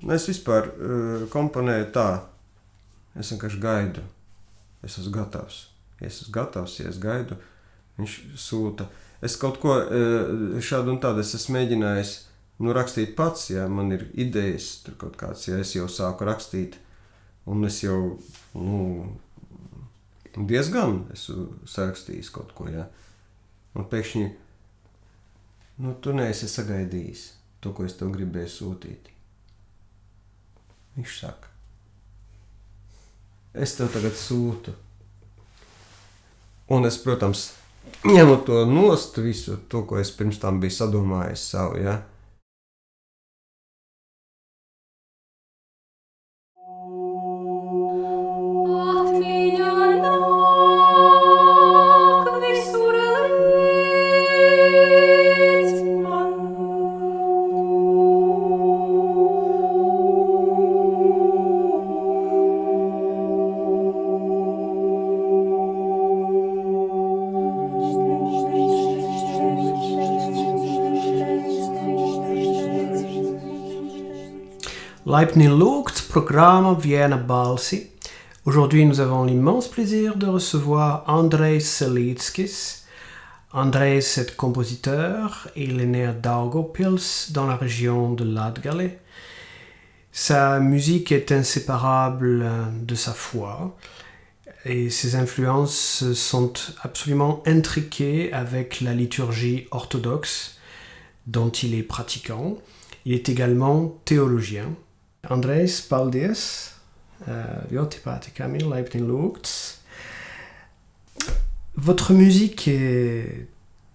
Es vispār komponēju tā. Es vienkārši gaidu. Es esmu gatavs. Ja es gaidu, viņš sūta. Es kaut ko šādu un tādu esmu mēģinājis rakstīt pats, ja man ir idejas, tur kaut kāds, ja es jau sāku rakstīt, un es jau diezgan esmu sarakstījis kaut ko, ja. Un pēkšņi, tu neesi sagaidījis to, ko es tev gribēju sūtīt. Viņš saka, es tev tagad sūtu. Un es, protams, ņemu to nost visu, to, ko es pirms tam biju sadomājis savu, ja. Laipni lūgts, programma Viena Balsi. Aujourd'hui, nous avons l'immense plaisir de recevoir Andrejs Selīckis. Andrejs est compositeur et il est né à Daugavpils, dans la région de Latgale. Sa musique est inséparable de sa foi et ses influences sont absolument intriquées avec la liturgie orthodoxe dont il est pratiquant. Il est également théologien. Andrejs, paldies! Ļoti patīkami, laipni lūgts. Votre musique est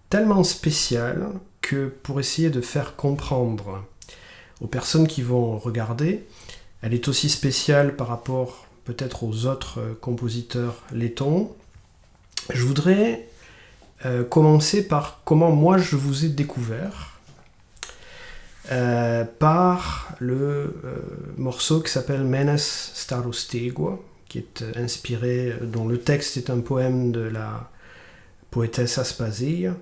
tellement spéciale que pour essayer de faire comprendre aux personnes qui vont regarder, elle est aussi spéciale par rapport peut-être aux autres compositeurs lettons. Je voudrais commencer par comment moi je vous ai découvert. Par le morceau qui s'appelle Menes Starostego, qui est inspiré, dont le texte est un poème de la poétesse Aspasia.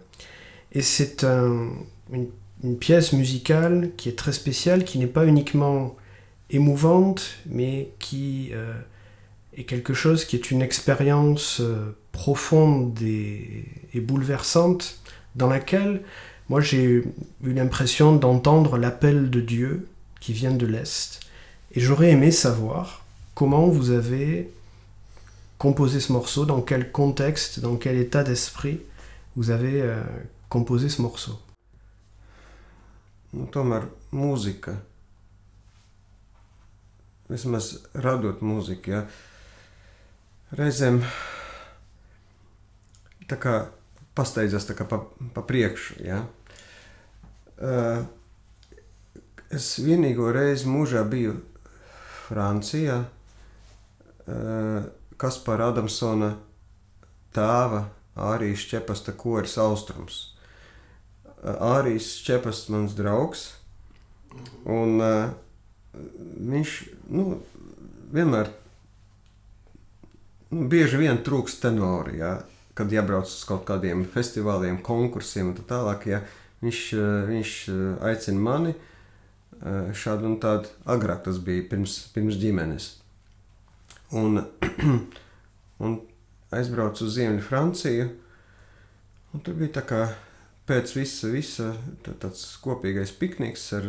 Et c'est une pièce musicale qui est très spéciale, qui n'est pas uniquement émouvante, mais qui est quelque chose qui est une expérience profonde et bouleversante, dans laquelle moi, j'ai eu l'impression d'entendre l'appel de Dieu qui vient de l'Est. Et j'aurais aimé savoir comment vous avez composé ce morceau, dans quel contexte, dans quel état d'esprit vous avez composé ce morceau. Tomēr mūzika, vismaz radot mūziku, ja, reizēm tā kā pasteidzas tā kā pa priekšu, ja. Es vienīgo reizi mūžā biju Francijā, Kaspara Adamsona tēva Ārijas Čepasta koris Austrums. Ārijas Čepasts mans draugs, un viņš, vienmēr, bieži vien trūkst tenori, ja, kad jābrauc uz kaut kādiem festivāliem, konkursiem un tā tālāk, ja, viņš aicina mani šādu un tādu, agrāk tas bija pirms ģimenes. Un aizbraucu uz Ziemeļu Franciju, un tur bija tā kā pēc visa tāds kopīgais pikniks ar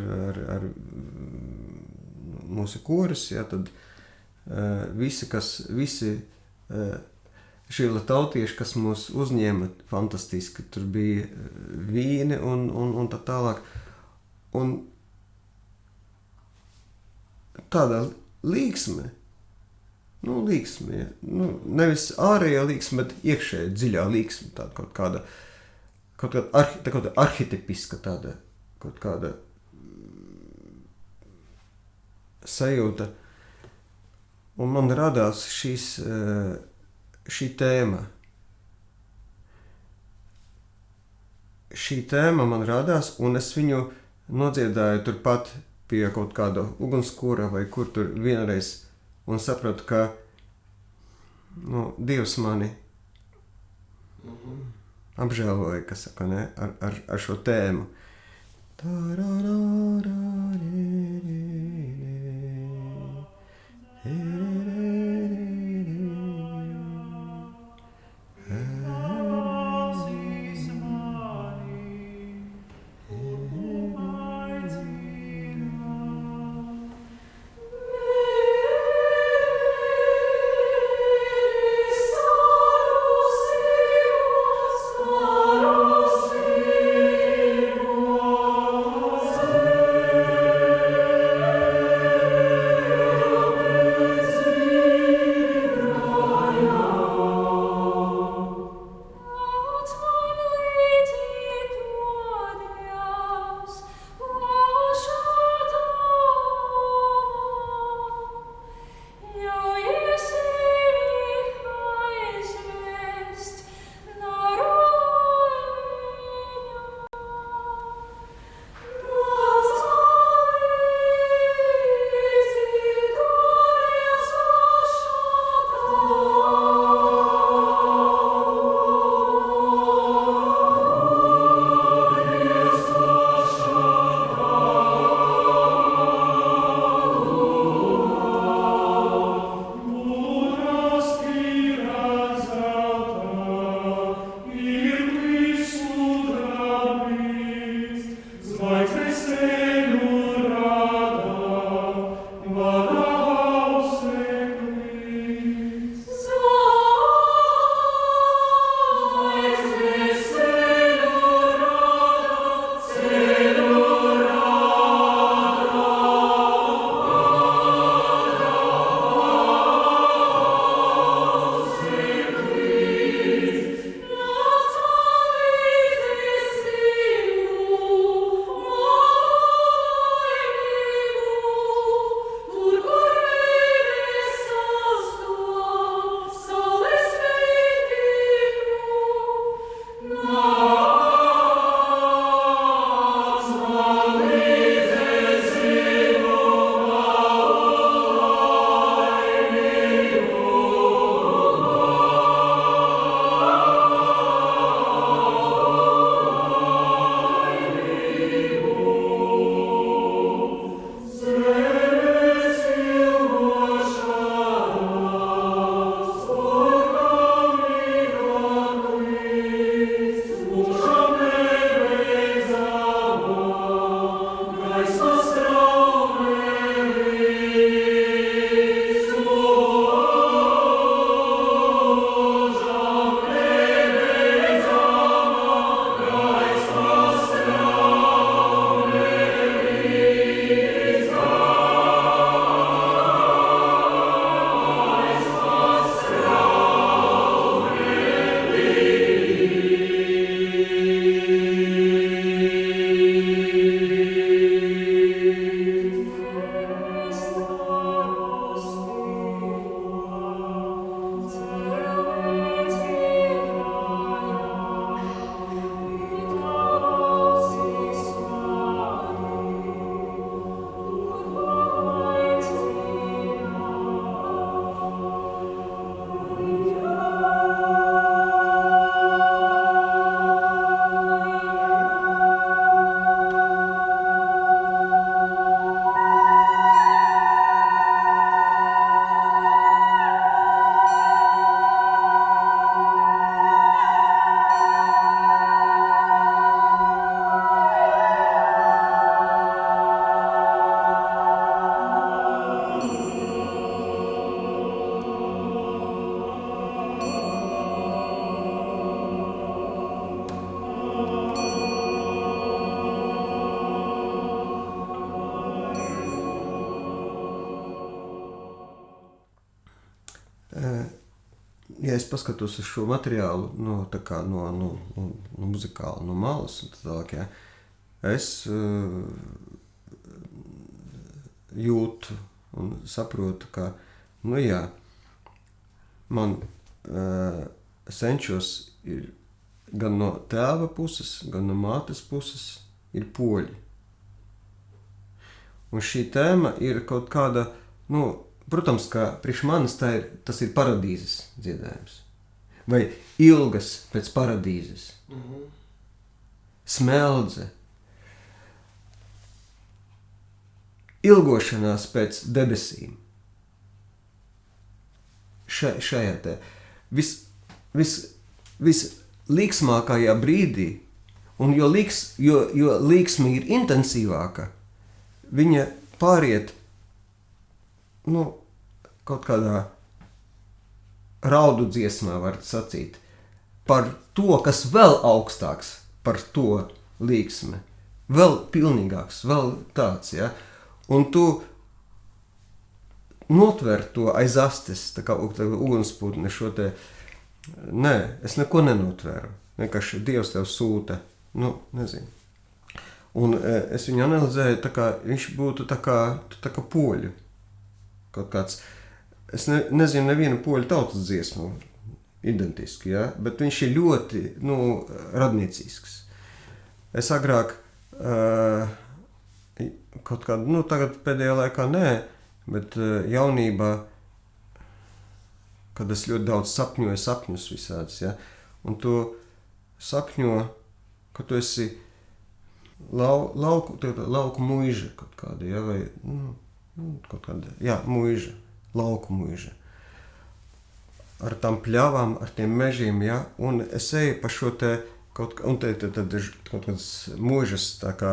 mūsu koris, ja, tad visi šīla tautieši, kas mūs uzņēma fantastiski, tur bija vīni un tā tālāk. Un tādā līksme, ja, nevis ārējā līksme, bet iekšēja dziļā līksme, tāda kaut kāda arhetipiska tāda, kaut kāda sajūta. Un man radās šī tēma. Šī tēma man radās, un es viņu nodziedāju turpat pie kaut kāda ugunskura vai kur tur vienreiz, un sapratu, ka Dievs mani apžēloja, kas saka, ne, ar šo tēmu. ja es paskatos uz šo materiālu no muzikāla, no malas un tālāk, ja, es jūtu un saprotu, ka, man senčos ir gan no tēva puses, gan no mātes puses ir poļi. Un šī tēma ir kaut kāda, protams, ka priekš manis tas ir paradīzes dziedājums. Vai ilgas pēc paradīzes. Smeldze. Ilgošanās pēc debesīm. Šajā te vislīksmākajā brīdī, un jo līksme ir intensīvāka, viņa pāriet kaut kādā raudu dziesmā, var sacīt, par to, kas vēl augstāks par to līksme, vēl pilnīgāks, vēl tāds, ja, un tu notver to aiz astes, tā kā ugunspūtne šo te, nē, es neko nenotveru, vienkārši Dievs tev sūta, nezinu. Un es viņu analizēju, tā kā viņš būtu tā kā poļu. Kaut kāds, es nezinu nevienu poļu tautas dziesmu identiski, ja? Bet viņš ir ļoti, radniecisks. Es agrāk kaut kādu, tagad pēdējā laikā nē, bet jaunībā, kad es ļoti daudz sapņoju sapņus visādus, ja? Un tu sapņo, ka tu esi lauku muiža kaut kāda, ja? Vai, kaut kāda, muiža, lauku muiža. Ar tām pļavām, ar tiem mežiem, ja? Un es eju pa šo te, kaut kāds muižas tā kā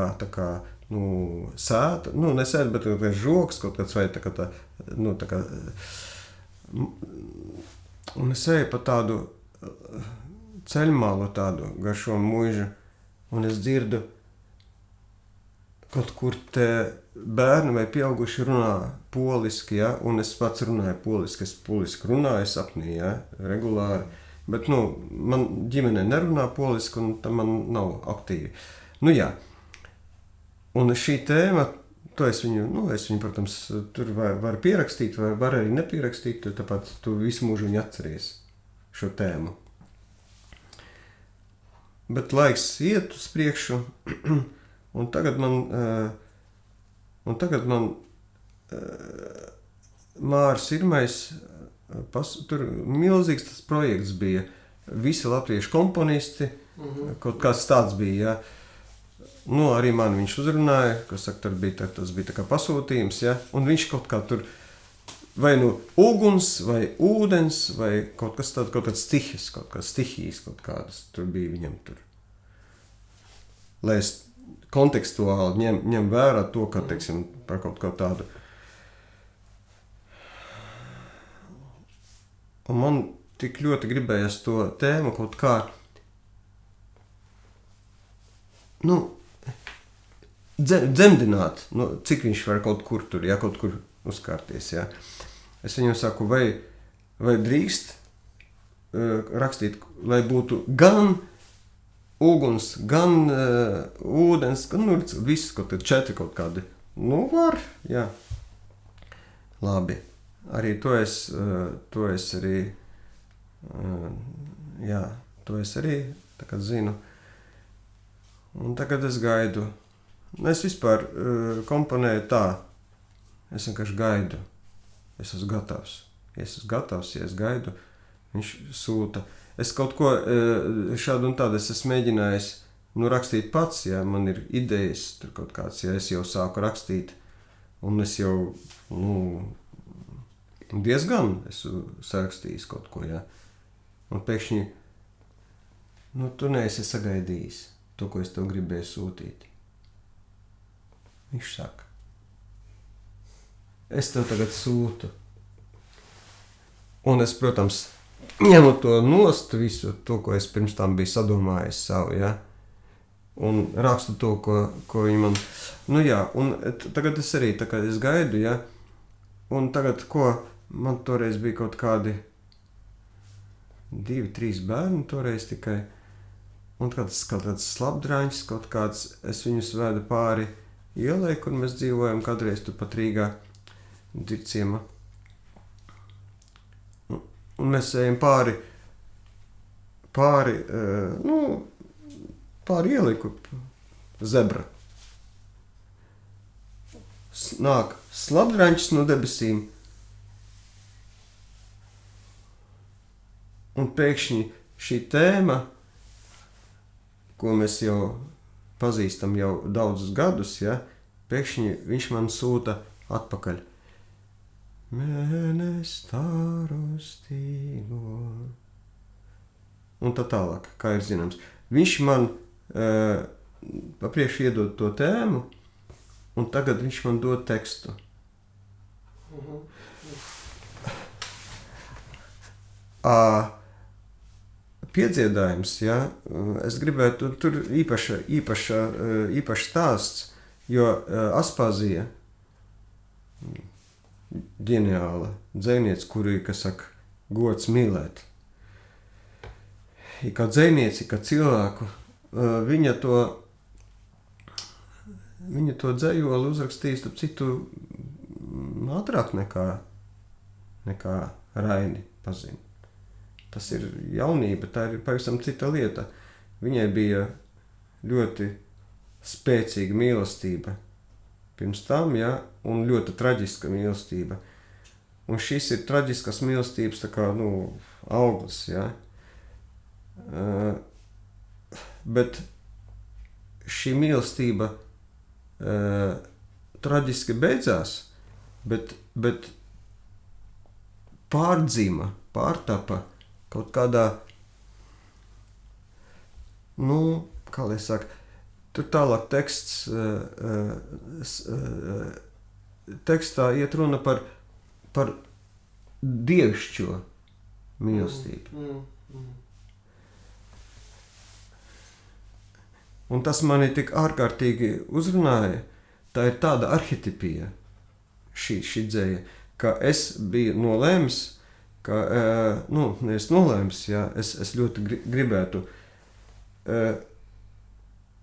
sēta, ne sēta, bet kaut kāds žoks, kaut kāds vai tā kā, un es eju pa tādu ceļmālu tādu gar šo muižu, un es dzirdu, kaut kur te bērni vai pieauguši runā poliski, ja, un es pats runāju poliski, es poliski runāju sapnī, ja, regulāri, bet, man ģimene nerunā poliski, un tam man nav aktīvi. Un šī tēma, es viņu, protams, tur var pierakstīt, var arī nepierakstīt, tāpat tu visu mūžu viņu atceries, šo tēmu. Bet laiks iet uz priekšu, un tagad man Māris Irmais, tur milzīgs tas projekts bija, visi latviešu komponisti, kaut kāds tāds bija, ja. Arī mani viņš uzrunāja, kas saka, tas bija tā kā pasūtījums, ja, un viņš kaut kā tur, vai uguns, vai ūdens, vai kaut kas tāds, kaut kāds stihijas, kaut kādas, tur bija viņam tur. Lai es kontekstuāli ņem vērā to, ka, teiksim, par kaut kā tādu. Un man tik ļoti gribējās to tēmu kaut kā, dzemdināt, cik viņš var kaut kur tur, ja, kaut kur uzkārties, ja. Es viņam saku, vai drīkst rakstīt, lai būtu gan uguns, gan ūdens, gan viss kaut kādi 4 kaut kādi. Var, jā. Labi. Arī to es arī, tā kā zinu. Un tagad es gaidu. Es vispār komponēju tā. Es vienkārši gaidu. Es esmu gatavs. Ja es gaidu, viņš sūta. Es kaut ko šādu un tādu es esmu mēģinājis rakstīt pats, ja man ir idejas tur kaut kāds, ja es jau sāku rakstīt, un es jau diezgan esmu sarakstījis kaut ko, ja. Un pēkšņi, tu neesi sagaidījis to, ko es tev gribēju sūtīt. Viņš saka, es tev tagad sūtu. Un es, protams, ņemu to nost visu, to, ko es pirms tam biju sadomājis savu, ja? Un rakstu to, ko viņi man... un tagad es arī, tā kā es gaidu, ja? Un tagad, ko man toreiz bija kaut kādi 2-3 bērni toreiz tikai. Un kaut kāds slapdraņš, kaut kāds, es viņus vedu pāri ielai, kur mēs dzīvojam, kādreiz tur pat Rīgā, Dzirciemā. Un mēs ejam pāri ielai, kur zebra. Nāk slapdraņš no debesīm. Un pēkšņi šī tēma, ko mēs jau pazīstam jau daudzus gadus, ja, pēkšņi viņš man sūta atpakaļ. Mēnes staru stīgo. Un tā tālāk, kā ir zināms. Viņš man papriekš iedod to tēmu, un tagad viņš man dod tekstu. Piedziedājums, ja, es gribētu, tur īpašs stāsts, jo Aspazija, ģeniāla dzejniece, kuri, kas saka, gods mīlēt. Kā dzejnieci, kā cilvēku, viņa to dzejoli uzrakstīs, tad citu ātrāk nekā Raini pazina. Tas ir jaunība, tā ir pavisam cita lieta. Viņai bija ļoti spēcīga mīlestība pirms tam, ja, un ļoti traģiska mīlestība. Un šis ir traģiskas mīlestības tā kā, auglis, ja. Bet šī mīlestība traģiski beidzās, bet pārdzima, pārtapa kaut kādā, kā lai saka, tur tālāk tekstā iet runa par dievišķo mīlestību. Un tas mani tik ārkārtīgi uzrunāja, tā ir tāda arhetipija, šī dzeja, ka es biju nolēmis, nevis nolēmis, ja, es ļoti gribētu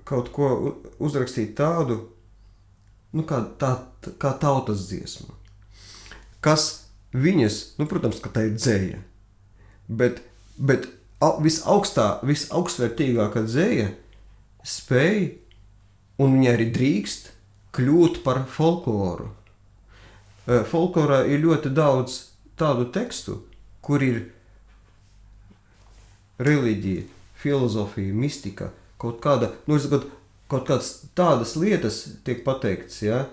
kaut ko uzrakstīt tādu, kā tautas dziesmu, kas viņas, protams, ka tā ir dzeja, bet visaugstvērtīgākā dzeja spēj, un viņa arī drīkst, kļūt par folkloru. Folklorā ir ļoti daudz tādu tekstu, kur ir reliģija, filozofija, mistika, kaut kādas tādas lietas tiek pateikts, ja,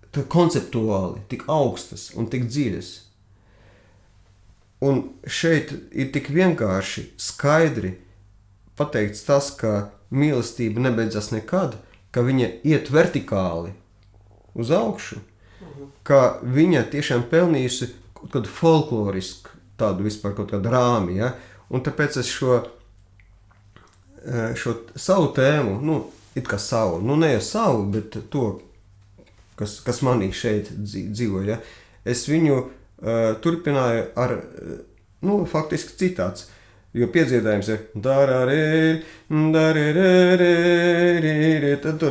konceptuāli, tik augstas un tik dziļas. Un šeit ir tik vienkārši, skaidri pateikts tas, ka mīlestība nebeidzas nekad, ka viņa iet vertikāli uz augšu, ka viņa tiešām pelnījusi kaut kādu folklorisku tādu vispār kaut kādu rāmi, ja? Un tāpēc es šo savu tēmu, it kā savu, ne jau savu, bet to, kas manī šeit dzīvo, ja? Es viņu turpināju ar, faktiski citāts. Jo piedziedājums ir tad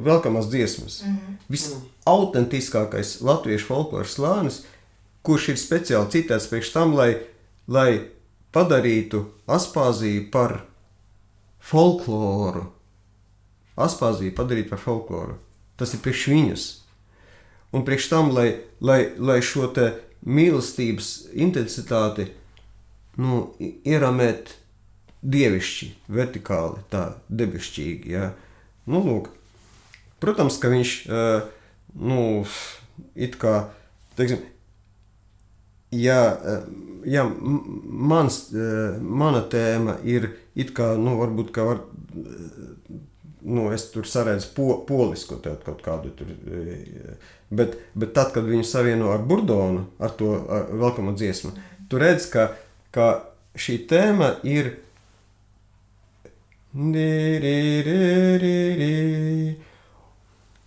velkamās dziesmas. Visautentiskākais latviešu folkloras slānis, kurš ir speciāli citēts priekš tam, lai padarītu Aspaziju par folkloru. Aspaziju padarīt par folkloru. Tas ir priekš viņas. Un priekš tam, lai šo te mīlestības intensitāti ieramēt dievišķi, vertikāli, tā debišķīgi, ja. Lūk, protams, ka viņš, it kā, teiksim, ja mana tēma ir it kā, varbūt, ka var, es tur saredzu polisku kaut kādu tur, bet tad, kad viņu savieno ar Burdonu, ar to velkamo dziesmu, tu redz, ka šī tēma ir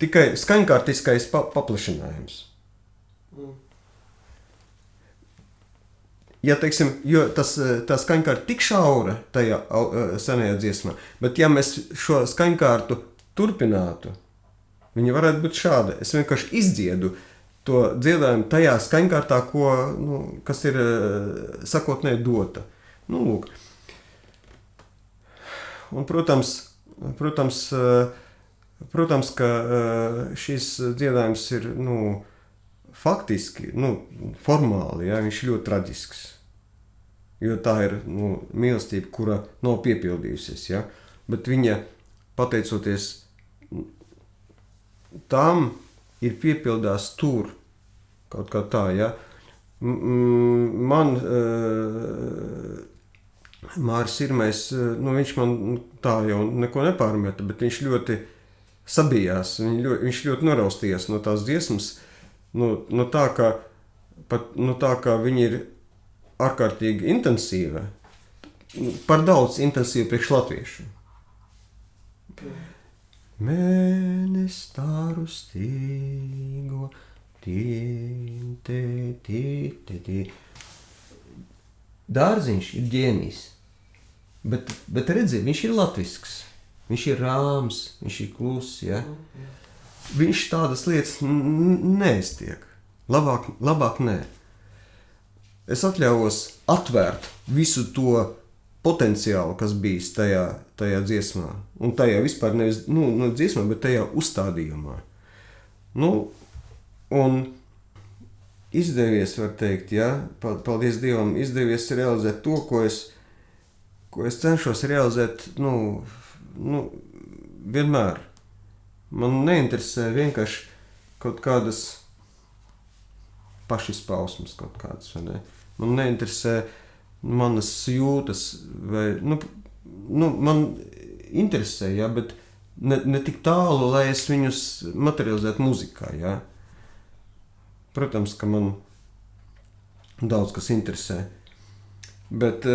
tikai skaņkārtiskais paplašinājums. ja teiksim, jo tā skaņkārta tik šaura tajā senajā dziesmā, bet ja mēs šo skaņkārtu turpinātu, viņa varētu būt šāda. Es vienkārši izdziedu to dziedājumu tajā skaņkārtā, kas ir sakotnēji dota. Nu, lūk. Un, protams, ka šis dziedājums ir, faktiski, formāli, ja, viņš ir ļoti traģisks. Jo tā ir, mīlestība, kura nav piepildījusies, ja. Bet viņa, pateicoties tam, ir piepildās tur, kaut kā tā, ja. Man Māris Irmais, viņš man tā jau neko nepārmeta, bet viņš ļoti sabijās, viņš ļoti noraustījās no tās dziesmas, tā kā viņa ir ārkārtīgi intensīva, par daudz intensīva priekš latviešu. Mēnes staru stīgo, Dārziņš ir ģēnijs, bet redzi, viņš ir latvisks, viņš ir rāms, viņš ir kluss, ja? Viņš tādas lietas neiztiek, labāk nē. Es atļaujos atvērt visu to potenciālu, kas bijis tajā dziesmā, un tajā vispār nevis, dziesmā, bet tajā uzstādījumā. Un izdevies, var teikt, ja, paldies Dievam, izdevies realizēt to, ko es cenšos realizēt, vienmēr. Man neinteresē vienkārši kaut kādas pašizpausmes kaut kādas, vai ne? Man neinteresē manas jūtas, vai, man interesē, ja, bet ne tik tālu, lai es viņus materializētu muzikā, ja. Protams, ka man daudz kas interesē, bet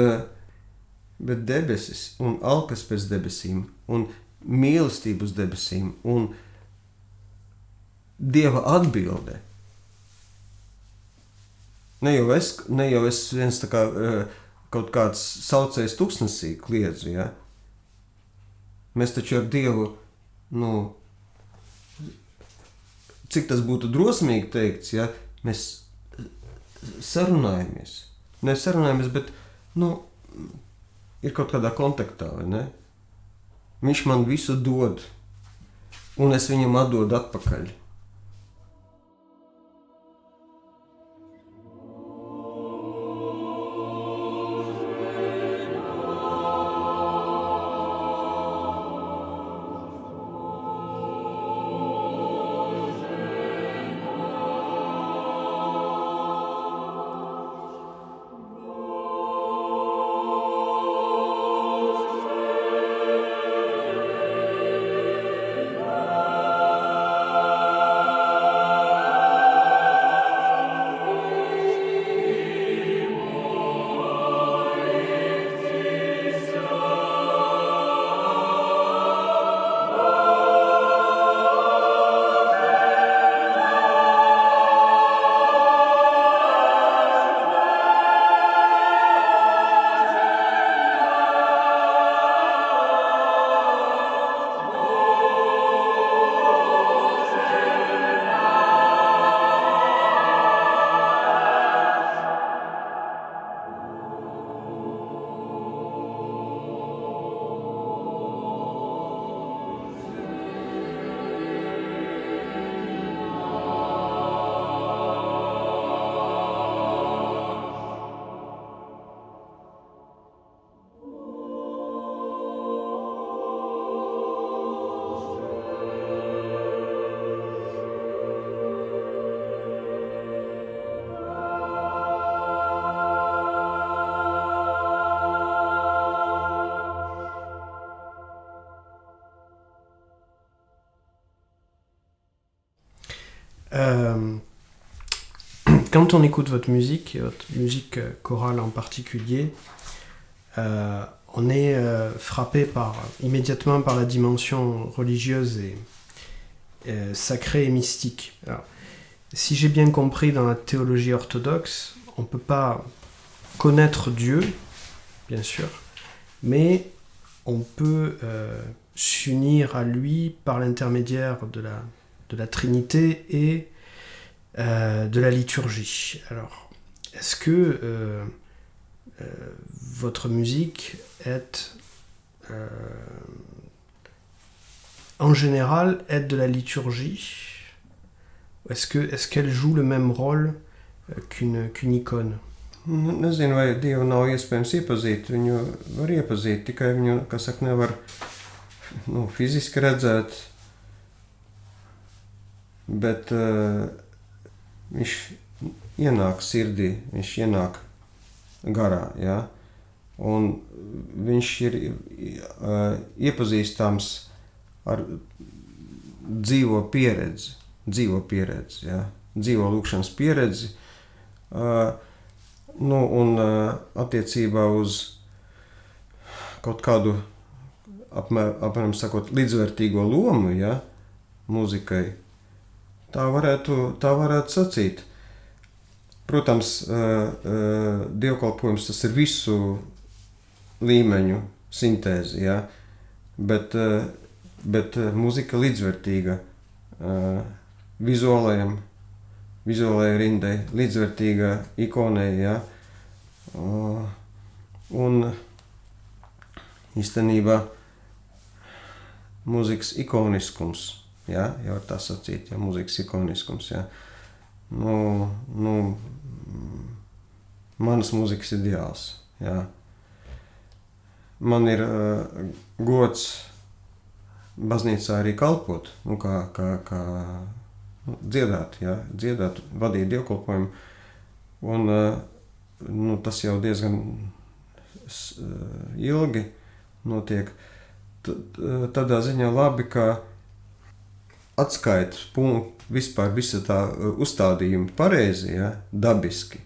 debesis un alkas pēc debesīm un mīlestību uz debesīm un Dieva atbilde. Ne jau es viens tā kā kaut kāds saucējs tuksnesī kliedzu, ja? Mēs taču ar Dievu, cik tas būtu drosmīgi teikts, ja, mēs sarunājamies. Ne sarunājamies, bet, ir kaut kādā kontaktā, vai ne? Viņš man visu dod, un es viņam atdodu atpakaļ. Quand on écoute votre musique chorale en particulier, on est frappé immédiatement par la dimension religieuse et sacrée et mystique. Alors, si j'ai bien compris, dans la théologie orthodoxe, on ne peut pas connaître Dieu, bien sûr, mais on peut s'unir à lui par l'intermédiaire de la Trinité et de la liturgie. Alors, est-ce que votre musique est en général de la liturgie? Est-ce qu'elle joue le même rôle qu'une icône? Nezinu, vai Dievu nav iespējams iepazīt. Viņu var iepazīt, tikai viņu, kas saka, nevar fiziski redzēt. Bet viņš ienāk sirdī, viņš ienāk garā, ja? Un viņš ir iepazīstams ar dzīvo pieredzi, ja? Dzīvo lūkšanas pieredzi. Un attiecībā uz kaut kādu, apmēram sakot, līdzvērtīgo lomu, ja, mūzikai, tā varētu sacīt. Protams, dievkalpojums tas ir visu līmeņu sintēzi, ja, bet mūzika līdzvērtīga vizuālajai rindai, līdzvērtīga ikonai, ja. Un īstenībā mūzikas ikoniskums, ja, jau var tā sacīt, ja, mūzikas ikoniskums, ja. Manas mūzikas ideāls, ja. Man ir gods baznīcā arī kalpot, kā dziedāt, ja, vadīt dievkalpojumu. Un tas jau diezgan ilgi notiek. Tādā ziņā labi, ka atskaitas punkti vispār visa tā uzstādījuma pareizi, ja, dabiski.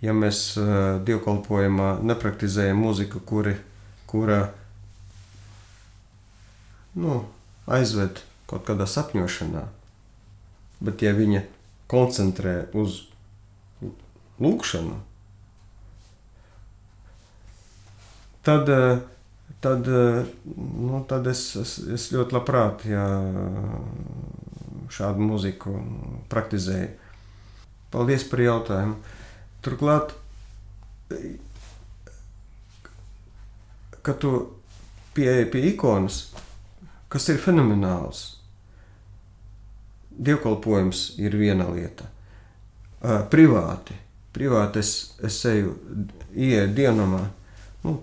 Ja mēs dievkalpojumā nepraktizējam mūziku, kura aizved kaut kādā sapņošanā, bet ja viņa koncentrē uz lūkšanu, tad es ļoti labprāt, ja šādu mūziku praktizēju. Paldies par jautājumu. Turklāt, kad tu pieeji pie ikonas, kas ir fenomenāls, dievkalpojums ir viena lieta. Privāti es eju, ieeju dievnamā,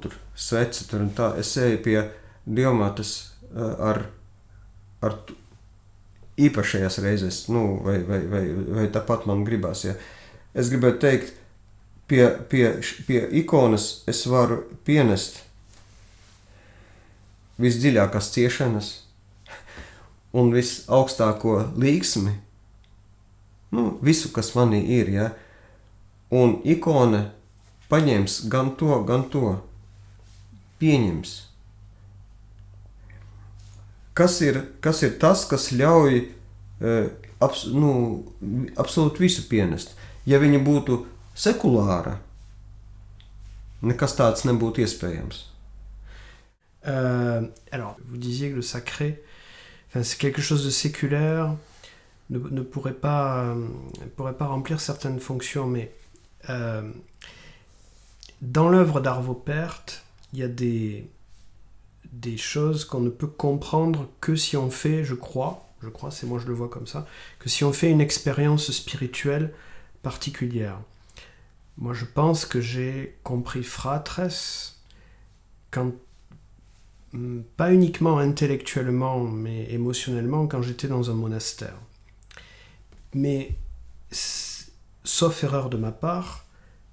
tur sveci tur un tā, es eju pie dievmātes ar īpašajās reizes, vai tāpat man gribās, ja. Es gribētu teikt, pie ikonas es varu pienest visdziļākās ciešanas un visaugstāko līgsmi, visu, kas manī ir, ja, un ikona paņems gan to, pieņems. Kas ir tas, kas ļauj absolūti visu pienest? Ja viņa būtu sekulāra, nekas tāds nebūtu iespējams. Alors, vous disiez que le sacré, c'est quelque chose de séculaire, ne pourrait pas remplir certaines fonctions, mais dans l'œuvre d'Arvo Pärt, il y a des choses qu'on ne peut comprendre que si on fait, je crois, c'est moi je le vois comme ça, que si on fait une expérience spirituelle particulière. Moi je pense que j'ai compris Fratres quand, pas uniquement intellectuellement, mais émotionnellement, quand j'étais dans un monastère. Mais, sauf erreur de ma part,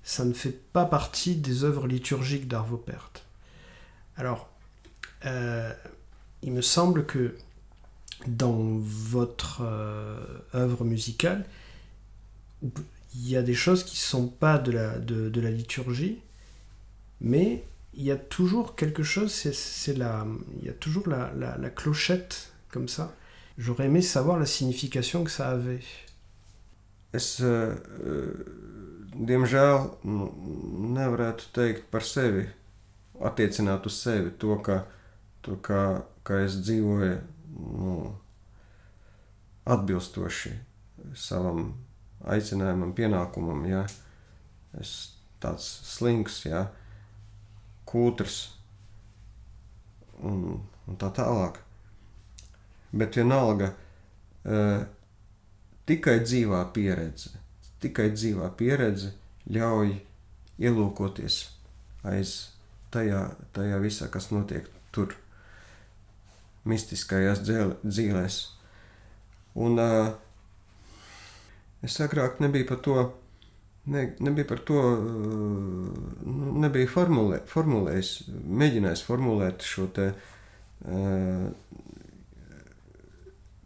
ça ne fait pas partie des œuvres liturgiques d'Arvo Pärt. Alors, il me semble que dans votre œuvre musicale, il y a des choses qui ne sont pas de la liturgie, mais il y a toujours quelque chose, il y a toujours la clochette comme ça. J'aurais aimé savoir la signification que ça avait. Es diemžēl, nevarētu teikt par sevi, attiecināt uz sevi to, ka es dzīvoju atbilstoši savam aicinājumam, pienākumam, ja. Es tāds slinks, ja, kūtrs un tā tālāk. Bet vienalga, tikai dzīvā pieredze ļauj ielūkoties aiz tajā visā, kas notiek tur, mistiskajās dzīlēs. Un es agrāk nebiju formulējis, mēģinājis formulēt šo te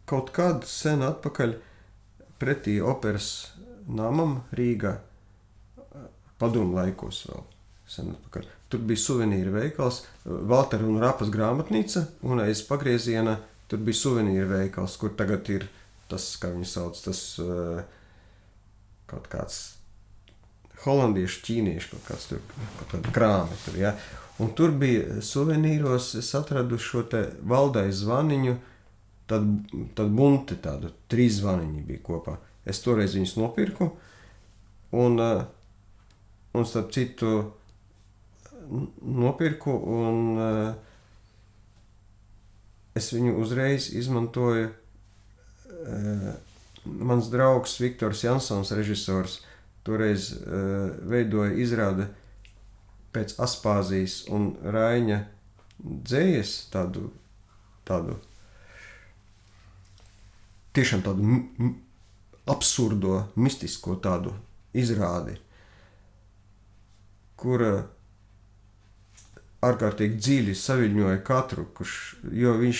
kaut kādu sen atpakaļ pretī operas namam Rīgā, padomu laikos vēl sen atpakaļ. Tur bija suvenīra veikals, Valtera un Rapas grāmatnīca, un aiz pagrieziena tur bija suvenīra veikals, kur tagad ir tas, kā viņi sauc, tas kaut kāds holandiešu, ķīniešu, kaut kāda krāme tur, ja. Un tur bija suvenīros, es atradu šo te Valdai zvaniņu, tad bunti tādu, 3 zvaniņi bija kopā. Es toreiz viņus nopirku, un starp citu nopirku, un es viņu uzreiz izmantoju. Mans draugs Viktors Jansons, režisors, toreiz veidoja izrādi pēc Aspāzijas un Raiņa dzējas, tādu tiešām tādu absurdo, mistisko tādu izrādi, kura ārkārtīgi dziļi saviļņoja katru, jo viņš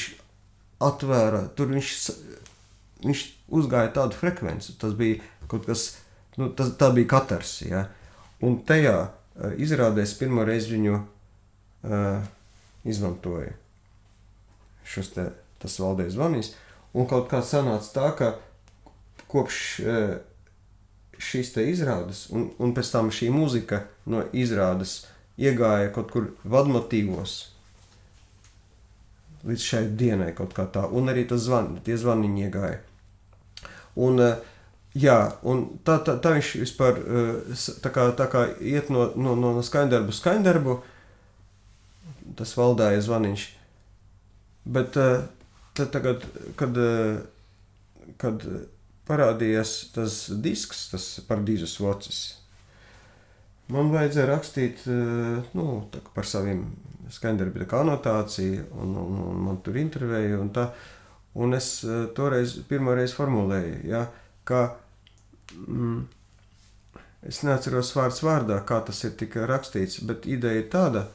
atvēra, tur viņš uzgāja tādu frekvenci, tas bija kaut kas, tā bija katarsi, ja? Un tajā izrādēs pirmo reizi viņu izmantoja tas Valdais zvanīs, un kaut kā sanāca tā, ka kopš šīs te izrādes, un pēc tam šī mūzika no izrādes iegāja kaut kur vadmotīvos līdz šai dienai kaut kā tā, un arī tie zvaniņi iegāja. Un un tā viņš vispār tā kā iet no skaņdarbu, tas Valdāja zvaniņš. Bet tad tagad, kad parādījās tas disks, tas Paradīzes vocis, man vajadzēja rakstīt par saviem skaņdarbi anotāciju, un man tur intervēja un tā. Un es toreiz pirmo reizi formulēju, ja, ka es neatceros vārds vārdā, kā tas ir tika rakstīts, bet ideja ir tāda,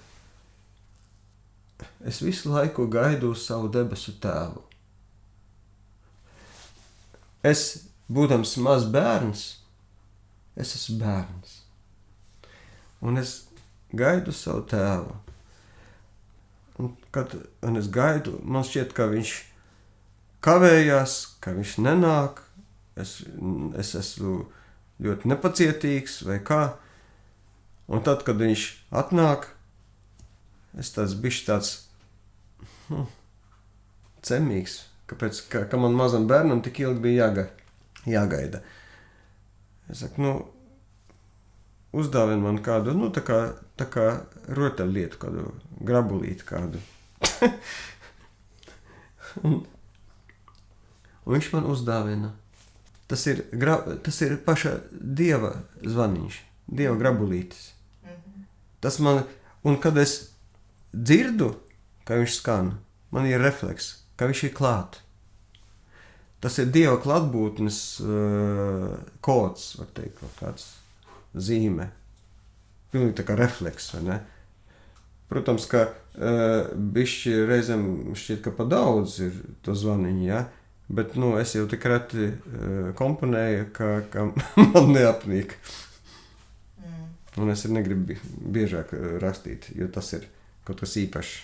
es visu laiku gaidu uz savu debesu tēvu. Es, būdams mazs bērns, es esmu bērns. Un es gaidu savu tēvu. Un kad es gaidu, man šķiet, ka viņš kavējās, ka viņš nenāk, es esmu ļoti nepacietīgs vai kā. Un tad, kad viņš atnāk, es bišķi tāds cemīgs, ka man mazam bērnam tik ilgi bija jāgaida. Es saku, uzdāvini man kādu, tā kā rotaļlietu, kādu grabulīti kādu. Un viņš man uzdāvina. Tas ir paša Dieva zvaniņš, Dieva grabulītis. Tas man, un kad es dzirdu, ka viņš skan, man ir refleks, ka viņš ir klāt. Tas ir Dieva klātbūtnes kods, var teikt, kaut kāds zīme. Pilnīgi tā kā refleks, vai ne? Protams, ka bišķi reizēm šķiet, ka pa daudz ir to zvaniņu, ja? Bet, es jau tik reti komponēju, ka man neapnīk. Un es arī negribu biežāk rakstīt, jo tas ir kaut kas īpašs.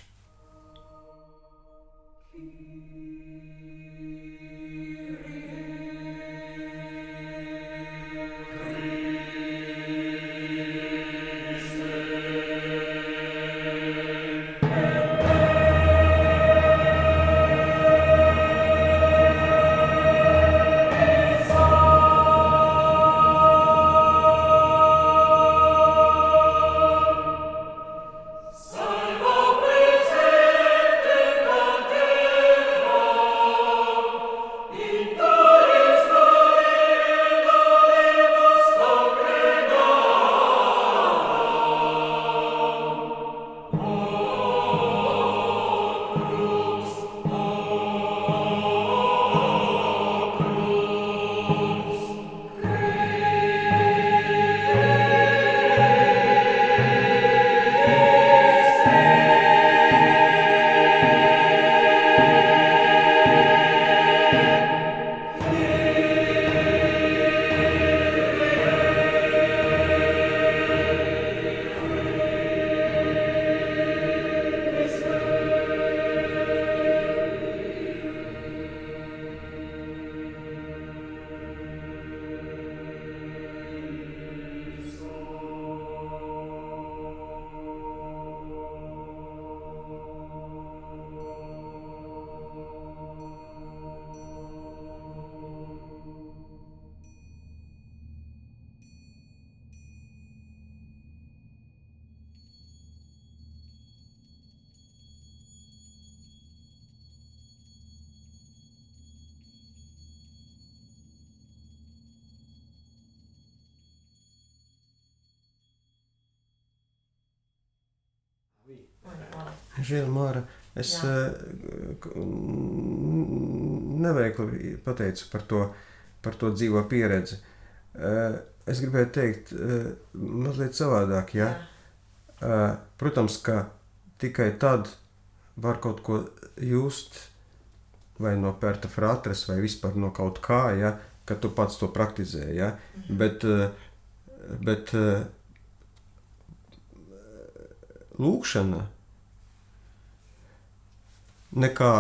Žēl, es neveikli pateicu par to dzīvo pieredzi. Es gribēju teikt mazliet savādāk, ja? Protams, ka tikai tad var kaut ko just vai no Pērta fratres vai vispār no kaut kā, ja? Kad tu pats to praktizē, ja? Bet lūkšana nekā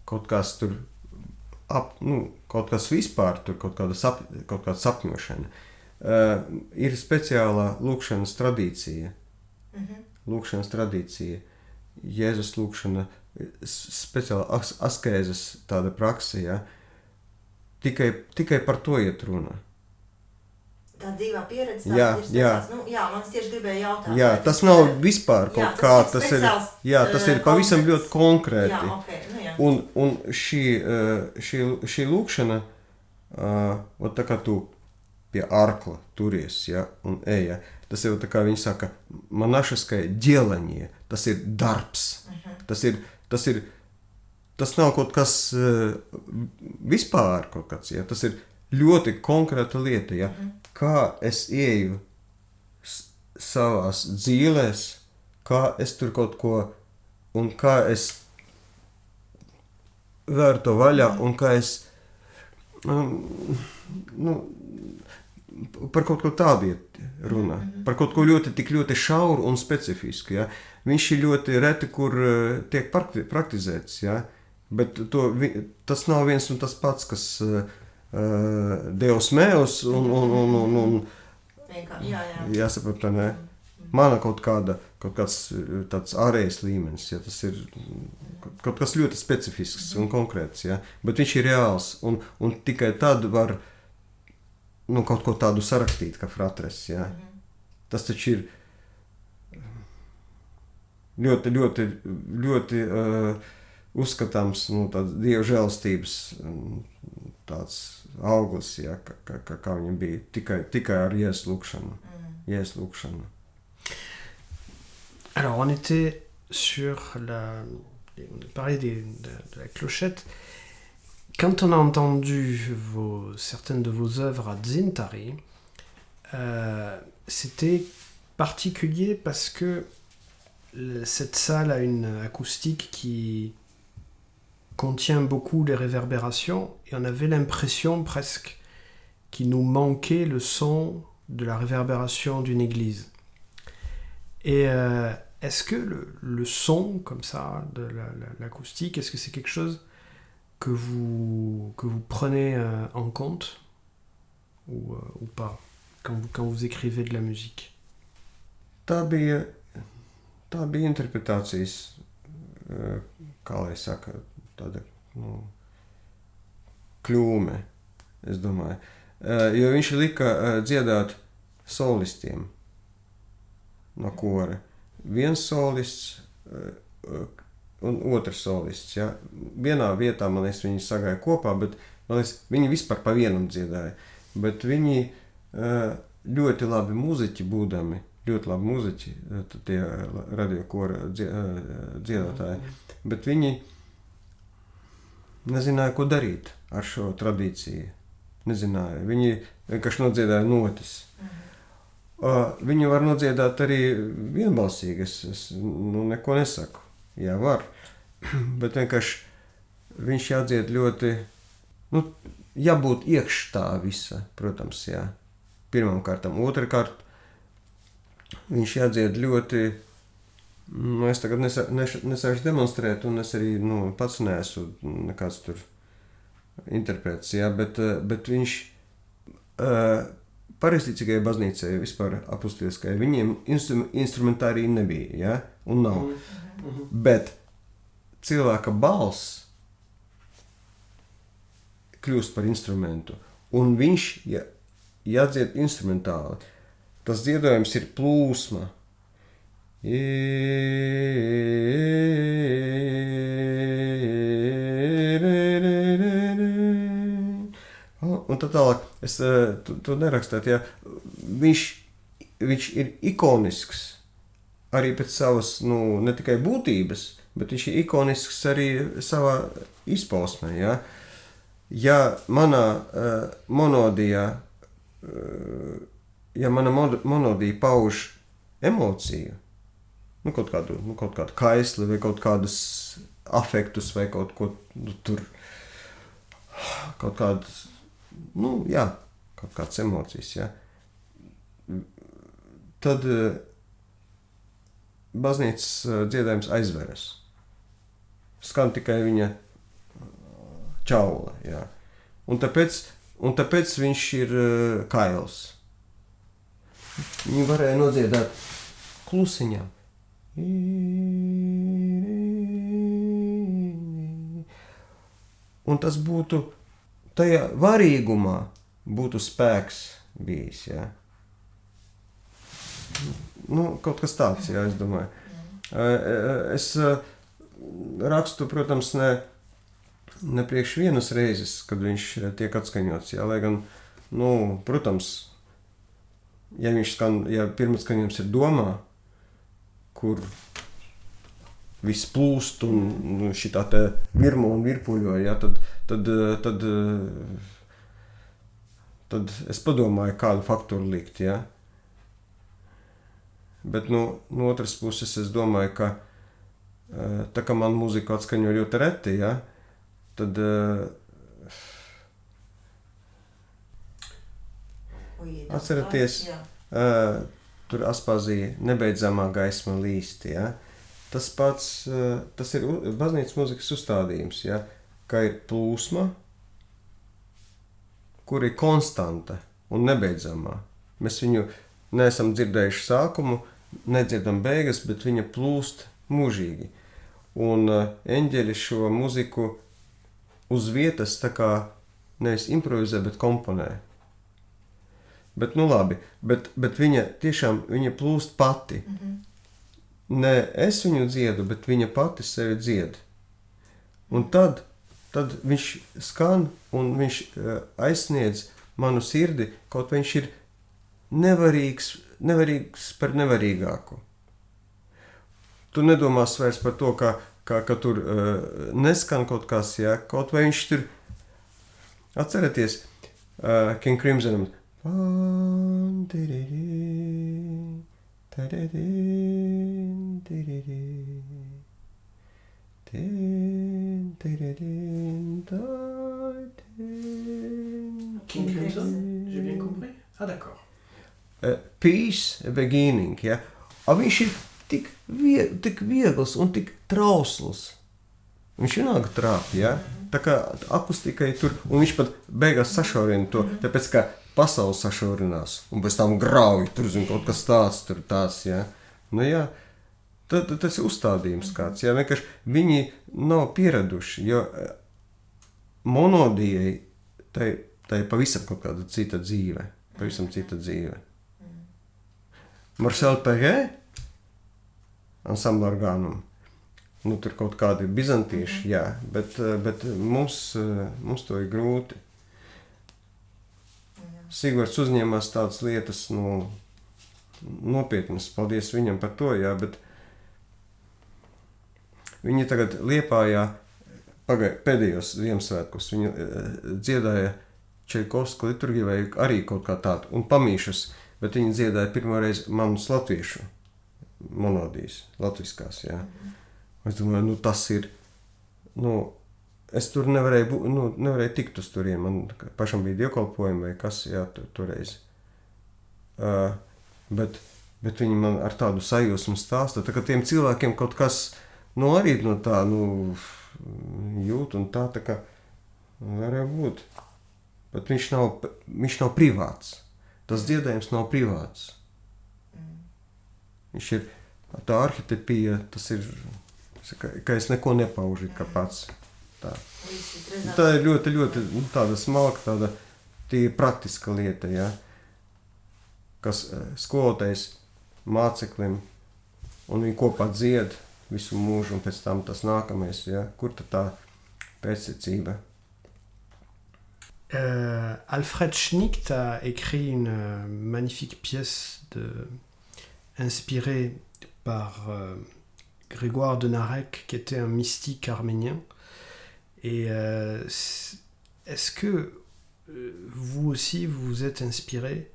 kaut kas tur kaut kas vispār, tur kaut kāda sapņošana. Ir speciālā lūkšanas tradīcija. Lūkšanas tradīcija. Jēzus lūkšana, speciāla askēzes tāda praksa, ja? Tikai par to iet runa. Tā dzīvā pieredze, jā, man tieši gribēja jautāt. Jā, tas nav vispār kaut kā, tas ir pavisam ļoti konkrēti. Jā, okay, jā. Un šī lūkšana, tā kā tu pie arkla turies, ja, un eja, tas ir tā kā viņi saka, manašaskai делание, tas ir darbs, tas nav kaut kas vispār kaut kāds, ja, tas ir ļoti konkrēta lieta, ja. Kā es ieju savās dzīvēs, kā es tur kaut ko, un kā es vēru to vaļā, un kā es par kaut ko tādu runā, par kaut ko tik ļoti šauru un specifisku, ja. Viņš ir ļoti reti, kur tiek praktizēts, ja, bet tas nav viens un tas pats, kas Deus meus un jāsaprot, ne? Mana kaut kāds tāds ārējais līmenis, ja, tas ir kaut kas ļoti specifisks un konkrēts, ja, bet viņš ir reāls un tikai tad var kaut ko tādu sarakstīt, kā fratres, ja. Tas taču ir ļoti, ļoti, ļoti uzskatāms, tāds Dieva žēlstības tāds auglis, ja, kā viņam bija, tikai ar Jēzus lūkšanu. Alors, on était sur on parlait de la clochette. Quand on a entendu certaines de vos œuvres à Dzintari, c'était particulier parce que cette salle a une acoustique qui contient beaucoup les réverbérations et on avait l'impression presque qu'il nous manquait le son de la réverbération d'une église. Et est-ce que le son comme ça de l'acoustique, est-ce que c'est quelque chose que vous prenez en compte ou pas quand vous écrivez de la musique? Tā bija interpretācijas, kā lai saka, tāda kļūme, es domāju. Jo viņš lika dziedāt solistiem no kora. Viens solists un otrs solists. Ja. Vienā vietā, man liekas, viņi sagāja kopā, bet man liekas, viņi vispār pa vienam dziedāja. Bet viņi ļoti labi muziķi būdami, tie radiokora dziedātāji, bet viņi nezināja, ko darīt ar šo tradīciju. Nezināja. Viņi vienkārši nodziedāja notis. Viņi var nodziedāt arī vienbalsīgi. Es neko nesaku. Jā, var. Bet vienkārši viņš jādzied ļoti, jābūt iekš tā visa, protams, jā. Pirmām kārtām. Otrakārt, viņš jādzied ļoti, es tagad nesāšu demonstrēt, un es arī pats neesmu nekāds tur interprets, jā, bet viņš pareizticīgajai baznīcai, vispār apustuliskajai, viņiem instrumentārija nebija, jā, un nav. Bet cilvēka balss kļūst par instrumentu, un viņš jādzied instrumentāli. Tas dziedājums ir plūsma. Un tad tālāk, to nerakstāt, ja viņš viņš ir ikonisks arī pēc savas, ne tikai būtības, bet viņš ir ikonisks arī savā izpausmē, ja? Ja manā monodijā, ja mana monodija pauž emociju, kaut kādu kaisli vai kaut kādus afektus vai kaut ko tur, kaut kādas, kaut kādas emocijas, ja? Tad baznīcas dziedājums aizveras. Skan tikai viņa čaula, ja? Un tāpēc viņš ir kails. Viņi varēja nodziedāt klusiņām. Un tas būtu, tajā varīgumā būtu spēks bijis, ja? Kaut kas tāds, jā, es domāju. Es rakstu, protams, ne priekš vienas reizes, kad viņš tiek atskaņots, jā, lai gan, protams, ja pirmatskaņojums ir domā, kur viss plūst un šitā te virmo un virpuļo, jā, tad es padomāju, kādu faktoru likt, jā. Bet no otras puses es domāju, ka tā kā man mūziku atskaņo ļoti reti, ja, tad atceraties, tur Aspazija nebeidzamā gaisma līst, ja. Tas ir baznīcas mūzikas uzstādījums, ja, ka ir plūsma, kur ir konstanta un nebeidzamā. Mēs viņu neesam dzirdējuši sākumu, nedzirdam beigas, bet viņa plūst mūžīgi. Un eņģeļi šo muziku uz vietas tā kā nevis improvizē, bet komponē. Bet labi, bet viņa tiešām, viņa plūst pati. Ne es viņu dziedu, bet viņa pati sevi dzied. Un tad viņš skan un viņš aizsniedz manu sirdi, kaut viņš ir nevarīgs par nevarīgāku. Tu nedomās vairs par to, ka tur neskan kaut kas, ja, kaut vai viņš tur, atcerieties, King Crimsonam, King Crimson, j'ai bien compris? Ah, d'accord. Peace, a beginning, ja. Viņš ir tik viegls un tik trausls. Viņš vienalga trāp, ja. Tā kā akustikai tur, un viņš pat beigās sašaurina to, tāpēc kā pasaules sašaurinās, un pēc tam grauj, tur zin kaut kas tāds, ja. Jā, tas ir uzstādījums kāds, ja. Vienkārši viņi nav pieraduši, jo monodijai tai pavisam kaut kāda cita dzīve, pavisam cita dzīve. Marcel Perret, ansambla orgānum, tur kaut kādi bizantieši, jā, bet mums to ir grūti. Sigvards uzņēmās tādas lietas, nopietnas, paldies viņam par to, jā, bet viņi tagad Liepājā pēdējos Ziemassvētkos, viņi dziedāja Čaikovska liturgiju vai arī kaut kā tādu, un pamīšas, bet viņi dziedāja pirmoreiz manus latviešu monodijas, latviskās, jā. Es domāju, tas ir, es tur nevarēju tikt uz turien, man pašam bija dievkalpojumi vai kas, jā, toreiz. Bet viņi man ar tādu sajūsmu stāsta, tā kā tiem cilvēkiem kaut kas, arī no tā, jūt un tā kā varēja būt. Bet viņš nav privāts. Tas dziedājums nav privāts. Viņš ir, tā arhitepija, tas ir, ka es neko nepaužu kā pats. Tā ir ļoti, ļoti tāda smalka, tāda tīri praktiska lieta, ja? Kas skolotājs māceklim, un viņi kopā dzied visu mūžu, un pēc tam tas nākamais, ja? Kur tad tā pēctecība? Alfred Schnitt a écrit une magnifique pièce inspirée par Grégoire de Narek, qui était un mystique arménien. Et est-ce que vous aussi, vous vous êtes inspiré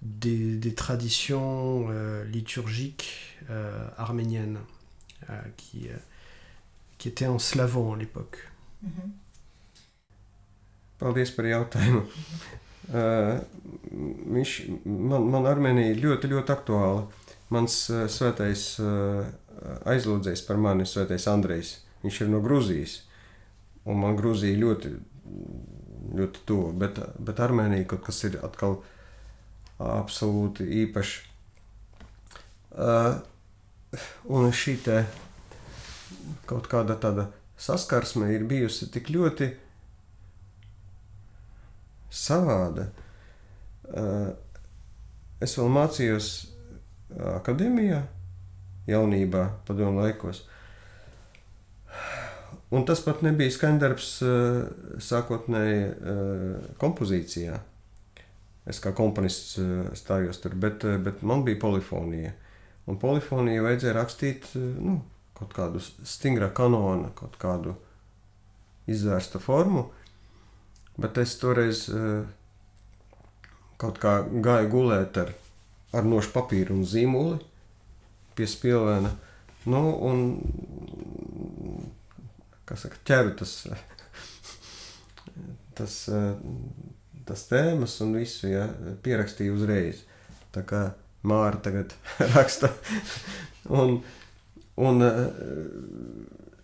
des traditions liturgiques arméniennes qui étaient en slavon à l'époque? Paldies par jautājumu. Man Armēnija ļoti, ļoti aktuāla. Mans svētais aizlūdzējs par mani, svētais Andrejs, viņš ir no Gruzijas. Un man Gruzija ļoti, ļoti tuvu, bet Armēnija kaut kas ir atkal absolūti īpaši. Un šī te kaut kāda tāda saskarsme ir bijusi tik ļoti savāda. Es vēl mācījos akadēmijā, jaunībā, padomu laikos. Un tas pat nebija skaņdarbs sākotnēji kompozīcijā. Es kā komponists stājos tur, bet man bija polifonija. Un polifoniju vajadzēja rakstīt kaut kādu stingra kanona, kaut kādu izvērsta formu. Bet es toreiz kaut kā gāju gulēt ar nošu papīru un zīmuli pie spilvena. Un, kā saka, ķeru tas tēmas un visu, ja, pierakstīju uzreiz. Tā kā Māra tagad raksta. Un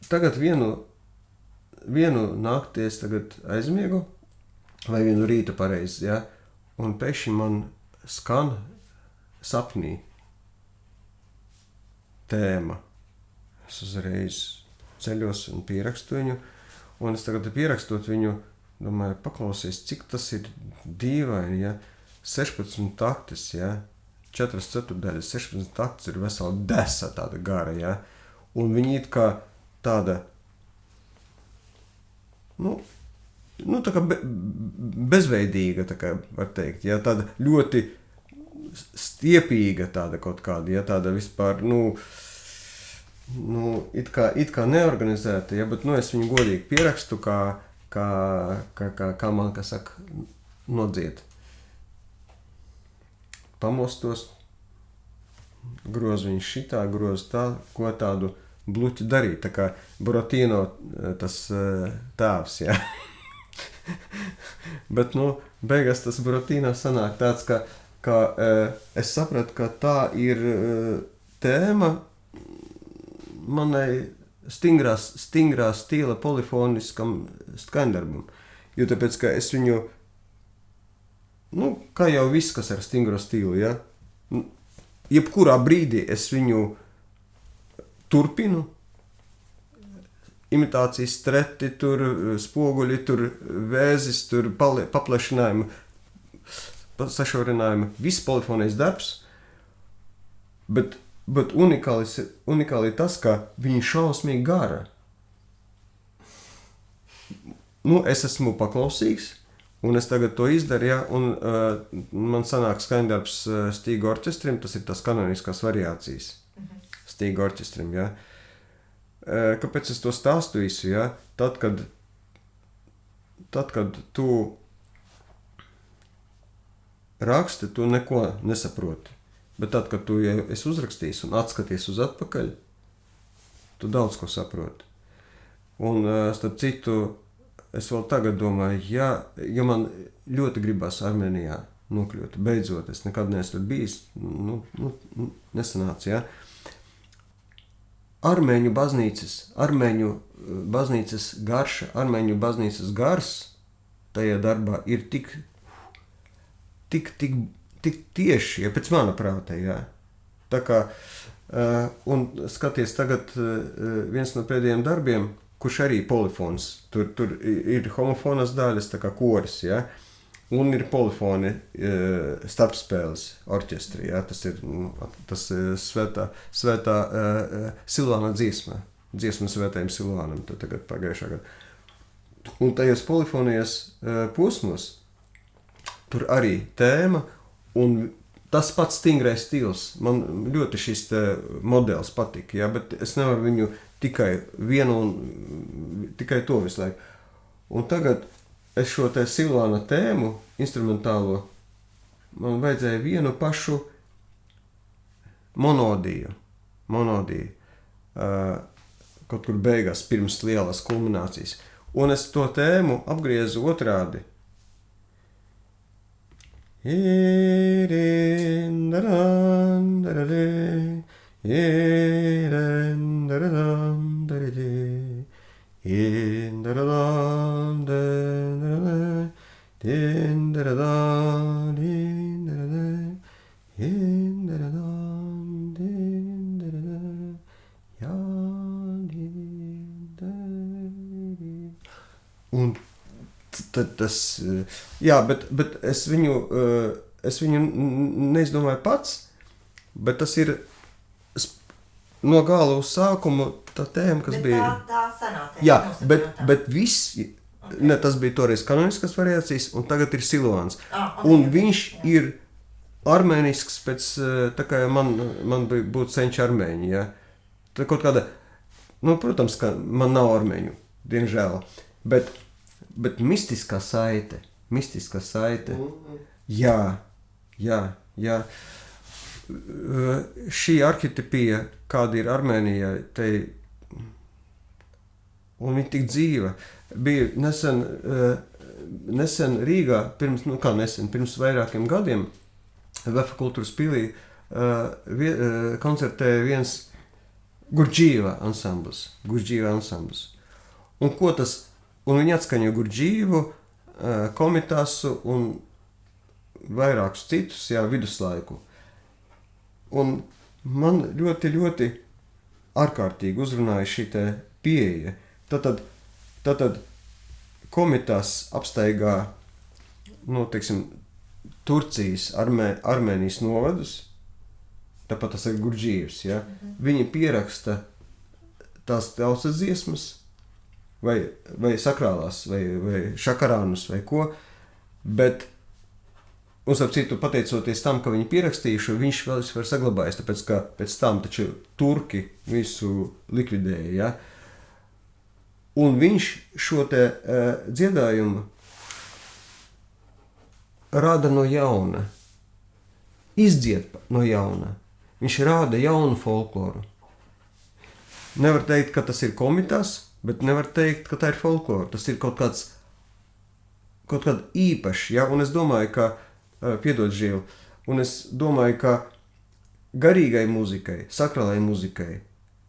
tagad vienu nakti es tagad aizmiegu, vai vienu rītu pareizi, ja, un pēkšņi man skan sapnī tēma. Es uzreiz ceļos un pierakstu viņu, un es tagad pierakstot viņu, domāju, paklausies, cik tas ir dīvaini, ja, 16 taktis, ja, 4 ceturdaļas, 16 taktis ir vesela desa tāda gara, ja, un viņi it kā tāda, tā kā bezveidīga, tā kā var teikt, ja, tāda ļoti stiepīga tāda kaut kāda, ja, tāda vispār, it kā neorganizēta, ja, bet, es viņu godīgi pierakstu, kā man, kā saka, nodziet. Pamostos, groz viņu šitā, groz tā, ko tādu bluķi darīt, tā kā Buratino tas tēvs, ja. Bet, beigās tas Buratino sanāk tāds, ka es sapratu, ka tā ir tēma manai stingrā stila polifoniskam skaņdarbam. Jo tāpēc, ka es viņu, kā jau viss, kas ar stingro stilu, ja, jebkurā brīdī es viņu turpinu, imitācijas streti, tur spoguļi, tur vēzis, tur paplašinājumi, sašaurinājumi, viss polifonijas darbs, bet unikāli tas, ka viņi šausmīgi gara. Es esmu paklausīgs, un es tagad to izdaru, ja, un man sanāk skaņdarbs Stīga orķestrim, tas ir tas kanoniskās variācijas Stīga orķestrim, ja. Kāpēc es to stāstu visu, ja? Tad, kad tu raksti, tu neko nesaproti. Bet tad, kad tu esi uzrakstījis un atskaties uz atpakaļ, tu daudz ko saproti. Un, starp citu, es vēl tagad domāju, ja man ļoti gribas Armēnijā nokļūt, beidzot, es nekad neesmu tur bijis, nesanāca, ja. Armēņu baznīcas garša, Armēņu baznīcas gars tajā darbā ir tik tieši, ja pēc mana prāta, jā. Tā kā, un skaties tagad viens no pēdējiem darbiem, kurš arī polifons, tur ir homofonas daļas, tā kā koris, jā, un ir polifoni starpspēles orķestri, jā, tas ir svētā Silvāna dziesma svētajam Silvānam, tagad pagājušā gada. Un tajos polifonijas posmos tur arī tēma, un tas pats stingrais stils. Man ļoti šis modelis patika, ja, bet es nevaru viņu tikai vienu un tikai to visu laiku. Un tagad es šo te Silvāna tēmu, instrumentālo, man vajadzēja vienu pašu monodiju. Kaut kur beigās pirms lielas kulminācijas. Un es to tēmu apgriezu otrādi. Un tad tas, jā, bet es viņu neizdomāju pats, bet tas ir no gala uz sākumu tā tēma, kas Bet bija. Tā senā tēma. Jā, nosacītā. bet viss, ne, tas bija toreiz kanoniskas variācijas, un tagad ir Silvāns. Ok, Un ok, viņš jā. ir armēnisks pēc, tā kā man būtu senči armēņi, ja. Tā kaut kāda, nu, protams, ka man nav armēņu, diemžēl, bet mistiskā saite. Jā. Šī arhetipija, kāda ir Armēnijā, un viņa tik dzīva, bija nesen Rīgā, pirms vairākiem gadiem, Vefa kultūras pilī koncertēja viens Gurdžīva ansamblis. Un viņi atskaņoja Gurdžīvu, Komitāsu un vairākus citus, jā, viduslaiku. Un man ļoti, ļoti ārkārtīgi uzrunāja šī te pieeja. Tātad Komitās apstaigā, nu, teiksim, Turcijas, Armēnijas novadus, tāpat tas ir Gurdžīvs, ja? Viņi pieraksta tās tautas dziesmas, vai sakrālās, vai šakarānus, vai ko, bet, un starp citu, pateicoties tam, ka viņi pierakstījuši, viņš vēl var saglabājies, tāpēc, ka pēc tam taču turki visu likvidēja, ja? Un viņš šo te dziedājumu rada no jauna, izdzied no jauna, viņš rāda jaunu folkloru. Nevar teikt, ka tas ir komitās, bet nevar teikt, ka tā ir folklora. Tas ir kaut kāda īpaša, ja? Un es domāju, ka, piedod Žīl, un es domāju, ka garīgai mūzikai, sakrālai mūzikai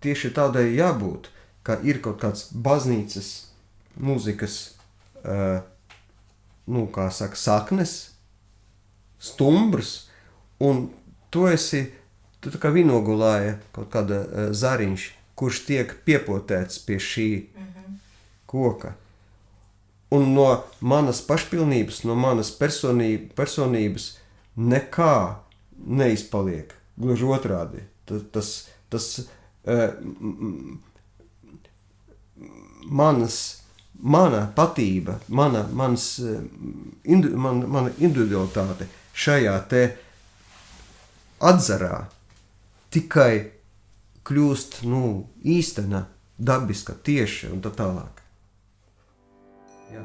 tieši tādai jābūt, ka ir kaut kāds baznīcas mūzikas, nu, kā saka, saknes, stumbrs, un tu tā kā vinogulāja kaut kāda zariņš, kurš tiek piepotēts pie šī koka. Un no manas pašpilnības, no manas personības nekā neizpaliek. Gluži otrādi. Mana patība, mana individualitāte šajā te atzarā tikai kļūst, nu, īstena, dabiska, tieša un tā tālāk. Jā.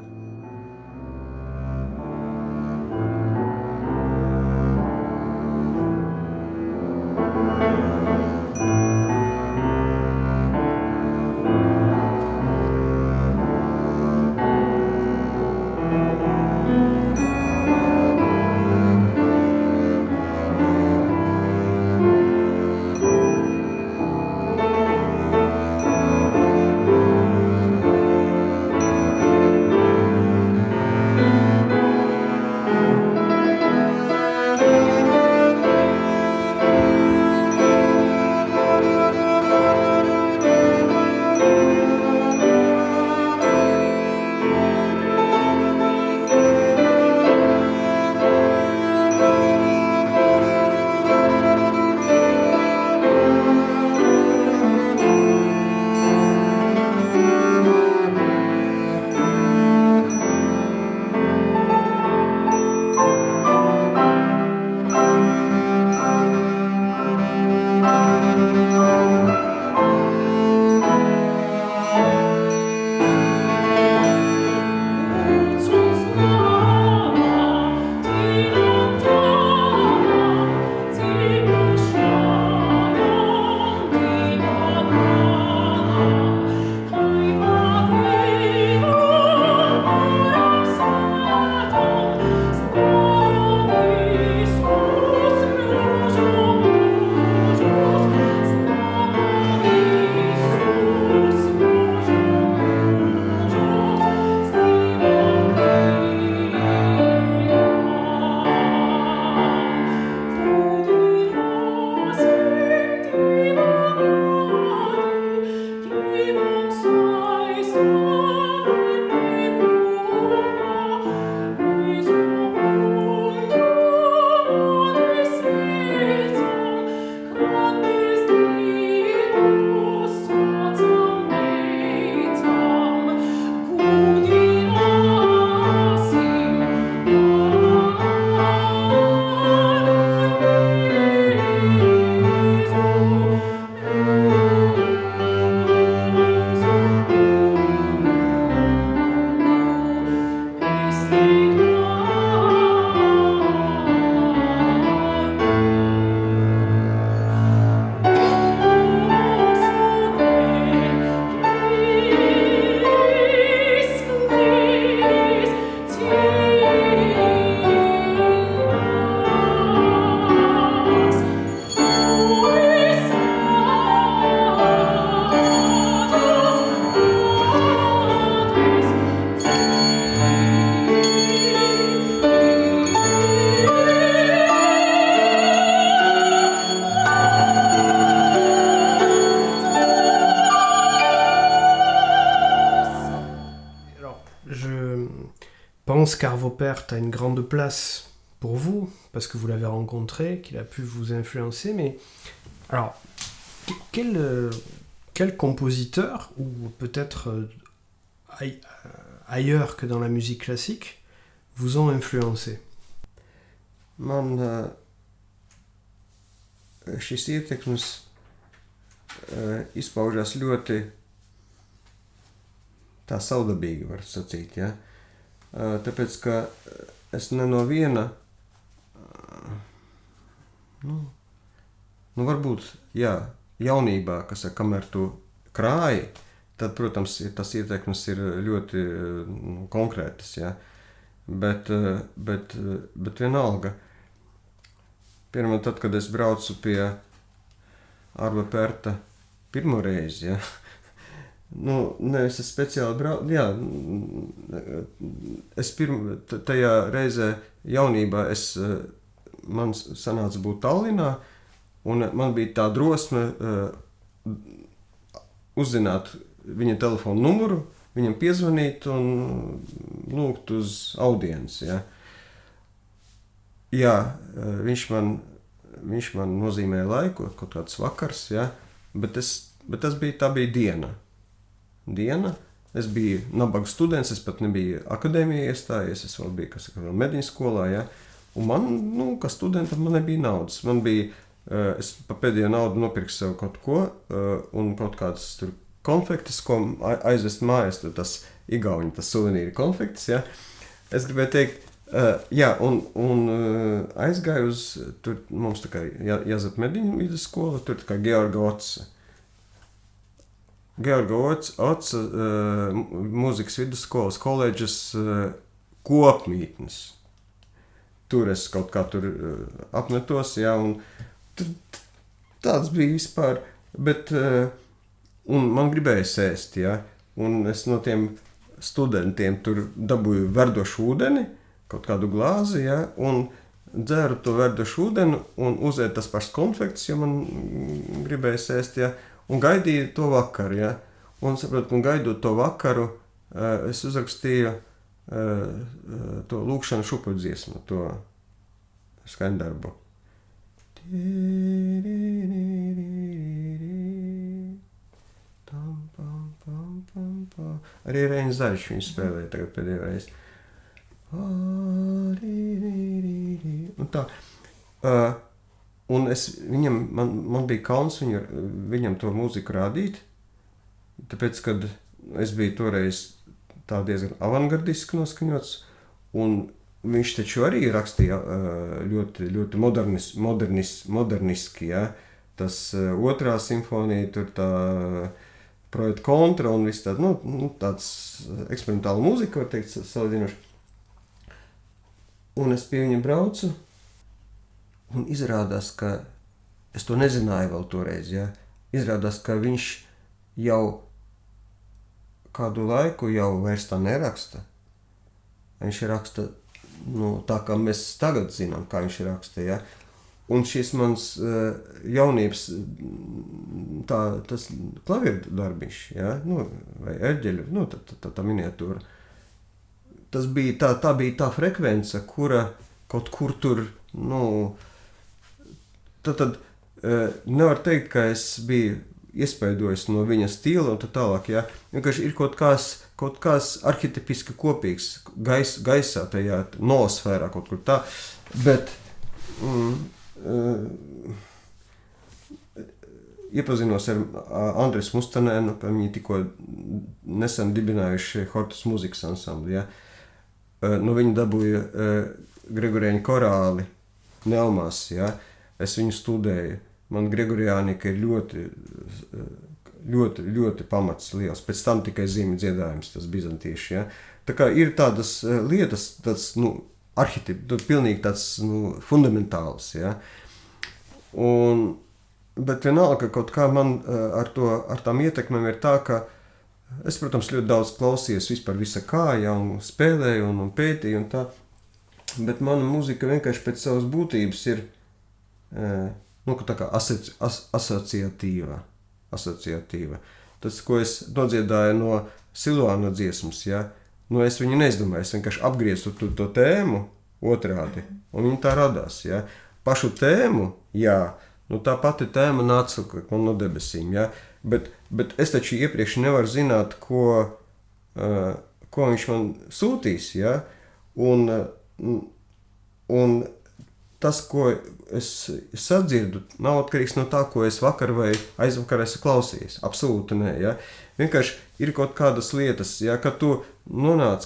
pense qu'Arvo Pärt a une grande place pour vous, parce que vous l'avez rencontré, qu'il a pu vous influencer, mais alors, quel compositeur, ou peut-être ailleurs que dans la musique classique, vous ont influencé? Man šis ietekmes izpaužās ļoti tā saudabīgi, var sacīt, ja? Tāpēc, ka es ne no viena, varbūt, jā, jaunībā, kamēr tu krāji, tad, protams, tas ietekmes ir ļoti konkrētas, ja? Bet vienalga, pirmā tad, kad es braucu pie Arva Pērta pirmo reizi, ja? Nevis es speciāli braucu, jā, tajā reizē jaunībā man sanāca būt Tallinā, un man bija tā drosme uzzināt viņa telefonu numuru, viņam piezvanīt un lūgt uz audienci, ja. Jā, viņš man nozīmēja laiku, kaut kāds vakars, ja, bet tā bija diena. Es biju nabaga students, es pat nebiju akadēmijā iestājies, es vēl biju, mediņu skolā, ja, un man, kā studentam, man nebija naudas. Man bija, es pa pēdējo naudu nopirku sev kaut ko, un kaut kādas tur konfektes, ko aizvest mājās, tas igauņu, tas suvenīri konfektes, ja. Es gribēju teikt, jā, un aizgāju uz, tur mums tā kā Jāzep Mediņu vidusskola, tur tā kā Georga Otsa mūzikas vidusskolas koledžas kopmītnes. Tur es kaut kā tur apmetos, jā, un tāds bija vispār, bet un man gribēja sēst, jā, un es no tiem studentiem tur dabūju verdošu ūdeni, kaut kādu glāzi, jā, un dzēru to verdošu ūdeni un uzēdu tas pašs konfekts, jo man gribēja sēst, jā, un gaidīju to vakaru, jā, un saprotu, un gaidot to vakaru, es uzrakstīju to lūkšanu šupuļdziesmu, to skaņdarbu. Arī Reinis Zaļš viņu spēlēja tagad pēdējo reizi. Un tā. Un man bija kauns viņam to mūziku rādīt, tāpēc, kad es biju toreiz tā diezgan avangardiski noskaņots, un viņš taču arī rakstīja ļoti, ļoti moderniski, ja? Tas otrā simfonija, tur tā projekta kontra un viss tāds, tāds eksperimentāla mūzika, var teikt, salīdzinoši. Un es pie viņa braucu, un izrādās, ka es to nezināju vēl toreiz, ja? Izrādās, ka viņš jau kādu laiku jau vairs tā neraksta. Viņš raksta, tā kā mēs tagad zinām, kā viņš raksta, ja? Un šis mans jaunības, tas klavieru darbiņš, ja? Vai erģeļu, tā miniatūra. Tas bija tā bija tā frekvence, kura kaut kur tur, tad nevar teikt, ka es biju iespaidojis no viņa stila un tā tālāk, ja? Vienkārši ir kaut kāds arhetipiski kopīgs gaisā, tajā noosfērā kaut kur tā, bet iepazinos ar Andres Mustanēnu, ka viņi tikko nesen dibinājuši Hortus mūzikas ansambli, ja? No viņa dabūja Gregoriāņu korāli Nelmās, ja? Es viņu studēju. Man Gregoriānika ir ļoti, ļoti, ļoti pamats liels. Pēc tam tikai zīmju dziedājums, tas bizantieši, ja? Tā kā ir tādas lietas, tāds, arhetipi, pilnīgi tāds, fundamentāls, ja? Bet vienalga, kaut kā man ar tām ietekmēm ir tā, ka es, protams, ļoti daudz klausījos vispār visa kā, ja, un spēlēju un pētīju un tā, bet mana mūzika vienkārši pēc savas būtības ir, tā kā asociatīva. Tas, ko es nodziedāju no Silvāna dziesmas, ja, Nu, es viņu neizdomāju, es vienkārši apgriezu to tēmu otrādi, un viņa tā radās, ja. Pašu tēmu, jā, nu tā pati tēma nāca no debesīm, ja, bet es taču iepriekš nevaru zināt, ko viņš man sūtīs, ja, un tas, ko es sadzirdu, nav atkarīgs no tā, ko es vakar vai aizvakar esmu klausījis. Absolūti nē, ja. Vienkārši ir kaut kādas lietas, ja, kad tu nonāc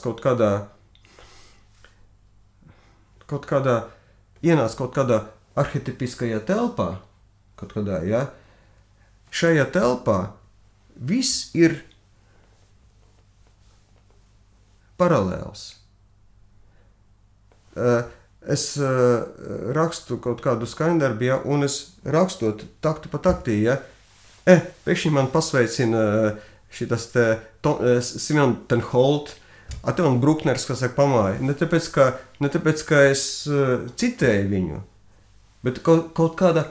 ienāc kaut kādā arhetipiskajā telpā, kaut kādā, ja. Šajā telpā viss ir paralēls. Es rakstu kaut kādu skaņdarbu, ja, un es rakstot taktu pa taktī, ja, pēkšņi man pasveicina šitas te Simon ten Holt, te man Bruckners, kas saka, pamāja. Ne tāpēc, ka es citēju viņu, bet kaut kāda,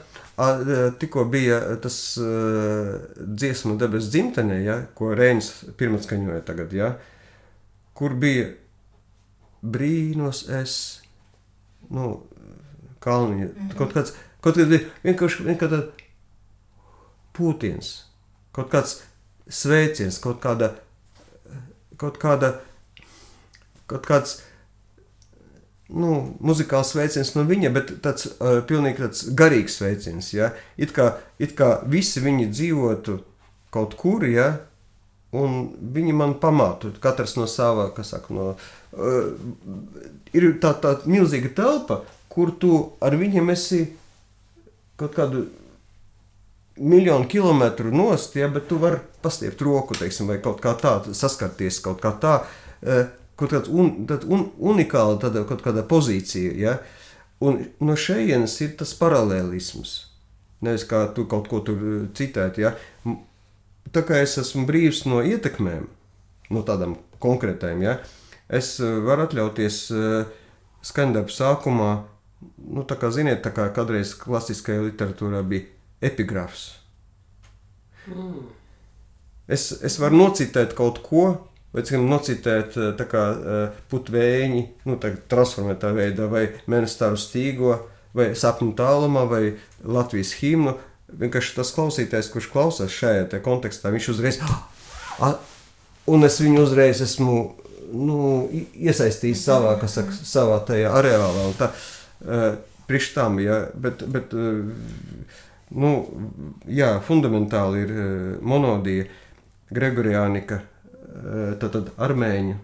tikko bija tas dziesma Debes dzimtenē, ja, ko Reinis pirmatskaņoja tagad, ja, kur bija brīnos es, nu, kalniņa, kaut kāds vienkārši pūtiens, kaut kāds sveiciens, kaut kāds, nu, muzikāls sveiciens no viņa, bet tāds pilnīgi tāds garīgs sveiciens, ja, it kā visi viņi dzīvotu kaut kur, ja, un viņi man pamātu, katrs no savā, kas saka, ir tā milzīga telpa, kur tu ar viņiem esi kaut kādu 1,000,000 kilometru nost, ja, bet tu vari pastiept roku, teiksim, vai kaut kā tā, saskarties kaut kā tā, kaut kāds unikāla tāda kaut kāda pozīcija, ja, un no šejienes ir tas paralēlisms, nevis kā tu kaut ko tur citēt, ja. Tā kā es esmu brīvs no ietekmēm, no tādām konkrētām, ja, es varu atļauties skaņdarbu sākumā, nu tā kā ziniet, tā kā kādreiz klasiskajā literatūrā bija epigrafs. Es varu nocitēt kaut ko, vai nocitēt tā kā putvēņi, nu tā transformētā veidā, vai Mēnestaru stīgo, vai Sapņu tālumā, vai Latvijas himnu. Vienkārši tas klausītājs, kurš klausās šajā te kontekstā, viņš uzreiz, un es viņu uzreiz esmu, nu, iesaistījis savā, kas saka, savā tajā areālā, un tā, priekš tam, ja, bet, nu, jā, fundamentāli ir monodija, gregoriānika, tātad armēņu,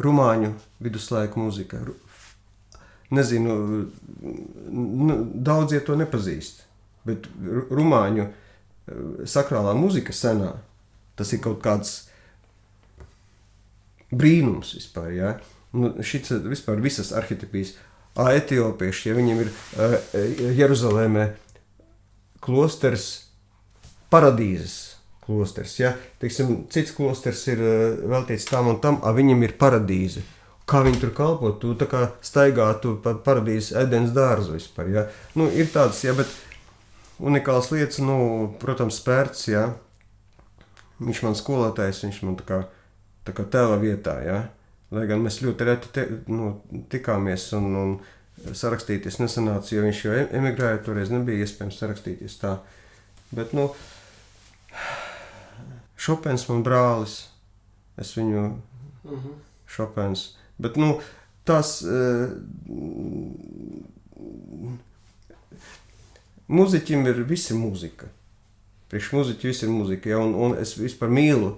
rumāņu viduslaiku mūzika. Nezinu, daudzie to nepazīst. Bet rumāņu sakrālā mūzika senā, tas ir kaut kāds brīnums vispār, ja? Nu, šits vispār visas arhetipijas, etiopieši, ja viņiem ir Jeruzalēmē klosters, paradīzes klosters, ja? Teiksim, cits klosters ir veltīts tam un tam, viņam ir paradīze. Kā viņi tur kalpo, tu tā kā staigātu pa paradīzes ēdienas dārzu vispār, ja? Nu, ir tādas, ja, bet unikāls lietas, nu, protams, Pērts, ja, viņš man skolotājs, viņš man tā kā tēla vietā, ja, lai gan mēs ļoti reti tikāmies un sarakstīties nesanāca, jo viņš jau emigrēja, toreiz nebija iespējams sarakstīties tā, bet, nu, Šopens man brālis, es viņu, Šopens, bet, nu, tas, mūziķim ir visi mūzika. Priekš mūziķi visi ir mūzika, ja, un es vispār mīlu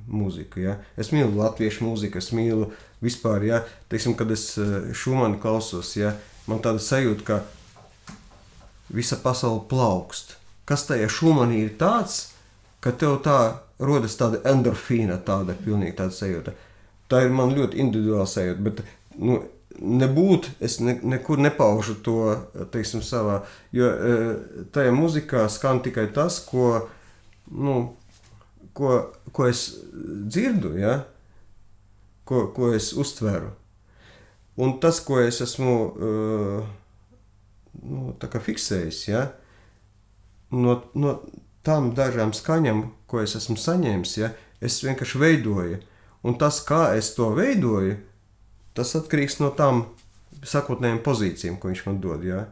mūziku, ja. Es mīlu latviešu mūziku, es mīlu vispār, ja. Teiksim, kad es Šumanu klausos, ja, man tāda sajūta, ka visa pasaule plaukst. Kas tajā Šumanī ir tāds, ka tev tā rodas tāda endorfīna, tāda pilnīgi tāda sajūta. Tā ir man ļoti individuāla sajūta, bet, nu, nebūt, es nekur nepaužu to, teiksim, savā, jo tajā muzikā skan tikai tas, ko es dzirdu, ja? Ko es uztveru. Un tas, ko es esmu tā kā fiksējis, ja? No tām dažām skaņām, ko es esmu saņēmis, ja? Es vienkārši veidoju. Un tas, kā es to veidoju, tas atkarīgs no tām sakotnējām pozīcijām, ko viņš man dod. Ja?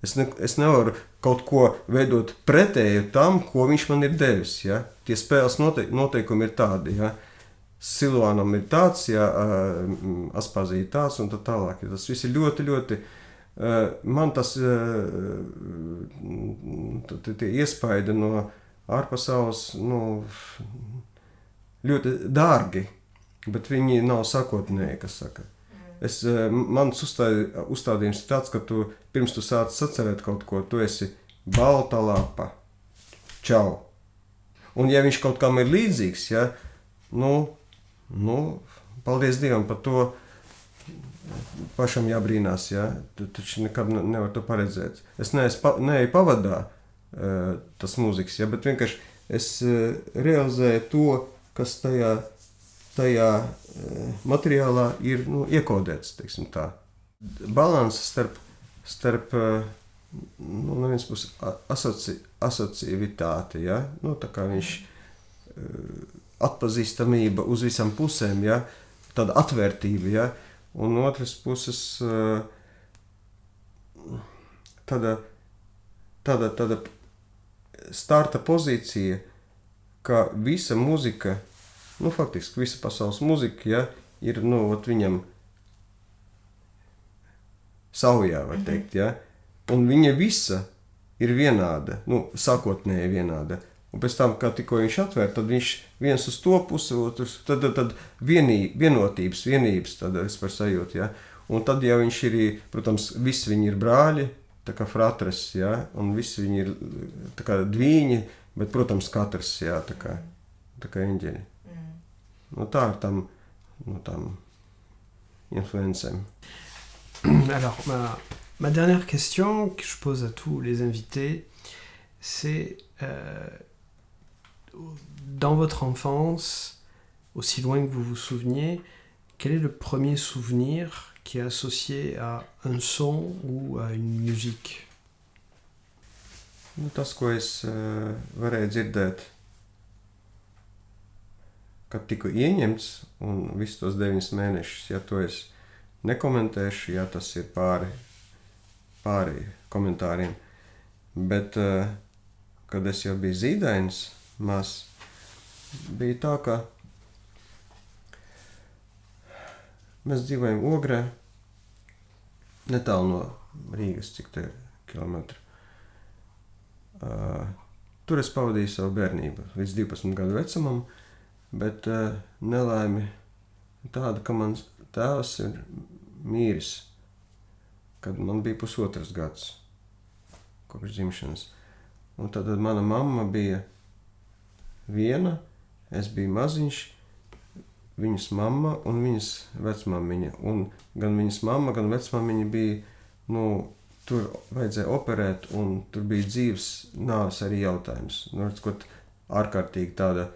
Es nevaru kaut ko veidot pretēju tam, ko viņš man ir devis. Ja? Tie spēles noteikumi ir tādi. Ja? Silvānam ir tāds, ja Aspazija tāds un tā tālāk. Ja? Tas viss ir ļoti, ļoti... Man tas tie iespaidi no ārpasaules ļoti dārgi, bet viņi nav sakotnēji, kas saka. Mans uzstādījums ir tāds, ka pirms tu sāc sacerēt kaut ko, tu esi balta lapa. Čau. Un ja viņš kaut kam ir līdzīgs, ja, paldies Dievam par to, pašam jābrīnās, ja? Tu taču nekad nevar to paredzēt. Es neeju pavadā tas mūzikas, ja? Bet vienkārši es realizēju to, kas tajā materiālā ir iekodēts, teiksim tā. Balans starp no vienas puses asociavitāte, ja? Tā kā viņš atpazīstamība uz visām pusēm, ja? Tāda atvērtība, ja? Un otras puses tāda starta pozīcija, ka visa muzika, faktiski visa pasaules muzika, ja, ir viņam saujā, var teikt, ja, un viņa visa ir vienāda, sākotnēji vienāda. Un pēc tam, kā tikko viņš atvēr, tad viņš viens uz to pusi, otrs, tad vienotības, tad es par sajūtu, ja. Un tad, ja viņš ir, protams, visi viņi ir brāļi, tā kā fratres, ja, un visi viņi ir tā kā dvīņi, bet, protams, katrs, ja, tā kā eņģeļi. Tā ir tam influencēm. Alors, ma dernière question que je pose à tous les invités, c'est dans votre enfance, aussi loin que vous vous souveniez, quel est le premier souvenir qui est associé à un son ou à une musique? Tas, ko es varēju dzirdēt, kad tiku ieņemts, un visus tos 9 mēnešus, ja to es nekomentēšu, ja tas ir pāri komentāriem, bet kad es jau biju zīdains, bija tā, ka mēs dzīvojam Ogrē, netālu no Rīgas, cik te ir kilometri. Tur es pavadīju savu bērnību līdz 12 gadu vecumam, bet nelaime tāda, ka mans tēvs ir mīris, kad man bija 1,5 gads kopš dzimšanas. Un tad mana mamma bija viena, es biju maziņš, viņas mamma un viņas vecmammiņa. Un gan viņas mamma, gan vecmammiņa bija, tur vajadzēja operēt, un tur bija dzīves nāves arī jautājums. Ārkārtīgi tāda,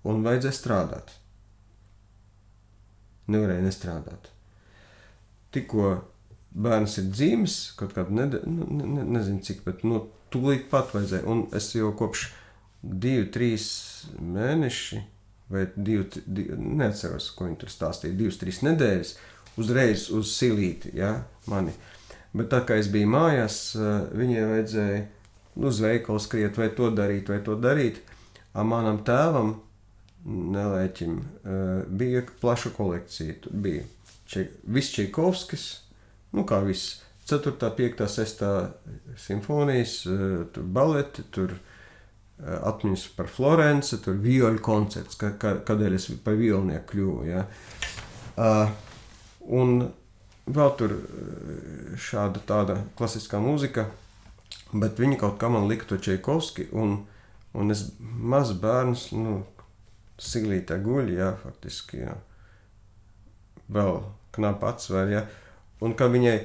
un vajadzēja strādāt. Nevarēja nestrādāt. Tikko bērns ir dzīves, kaut kādu nezinu cik, bet tūlīt pat vajadzēja. Un es jau kopš 2-3 mēneši, vai 2, neatceros, ko viņi tur stāstīja, 2-3 nedēļas, uzreiz uz silīti, ja, mani. Bet tā kā es biju mājās, viņai vajadzēja uz veikalu skriet, vai to darīt. Manam tēvam, nelēķim, bija plaša kolekcija. Tur bija viss Čaikovskis, kā viss, 4., 5., 6. simfonijas, tur baleti, tur atmiņas par Florence, tur vioļu koncerts, kādēļ es par violnieku kļuvu, ja. Un vēl tur šāda tāda klasiskā mūzika, bet viņi kaut kā man lika to Čaikovski, un es mazs bērns, siglītē guļ, jā, faktiski, jā. Vēl knap atsver, jā. Un kā viņai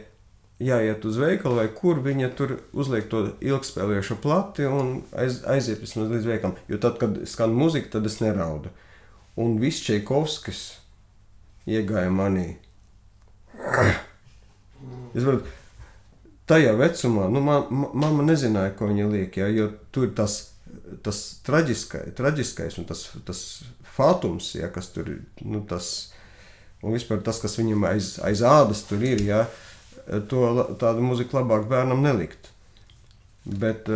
jāiet uz veikalu vai kur, viņa tur uzliek to ilgspēlējošo plati un aiziet vismaz līdz veikalam. Jo tad, kad skan muzika, tad es neraudu. Un viss Čaikovskis iegāja manī. Es varu, tajā vecumā, mamma nezināja, ko viņa liek, ja, jo tur tas tas traģiskais un tas fatums, ja, kas tur ir, nu, tas, un vispār tas, kas viņam aiz ādas tur ir, ja, tādu muziku labāk bērnam nelikt. Bet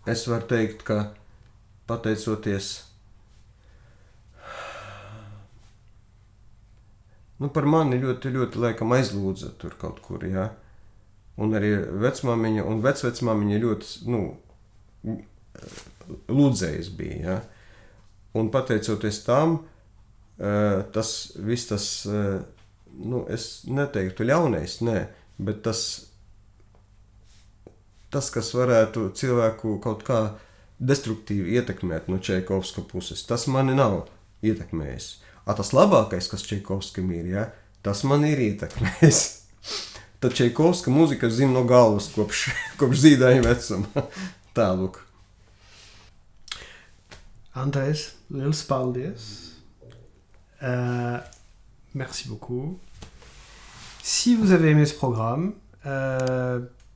es varu teikt, ka pateicoties par mani ļoti, ļoti laikam aizlūdza tur kaut kur, jā. Un arī vecmāmiņa un vecvecmāmiņa ļoti, lūdzējis bija, jā. Un pateicoties tam, viss tas, es neteiktu ļaunais, bet tas, kas varētu cilvēku kaut kā destruktīvi ietekmēt no Čaikovska puses, tas mani nav ietekmējis. Tas labākais, kas Čaikovskam ir, ja, tas man ir ietekmējis. Tad Čaikovska mūzika zina no galvas kopš zīdaiņa vecuma. Tā, lūk. Andrēs, liels paldies. Merci beaucoup. Si vous avez aimé ce programme,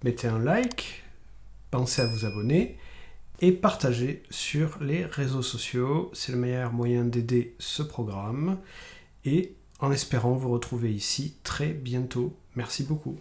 mettez un like, pensez à vous abonner et partagez sur les réseaux sociaux. C'est le meilleur moyen d'aider ce programme. Et en espérant vous retrouver ici très bientôt. Merci beaucoup.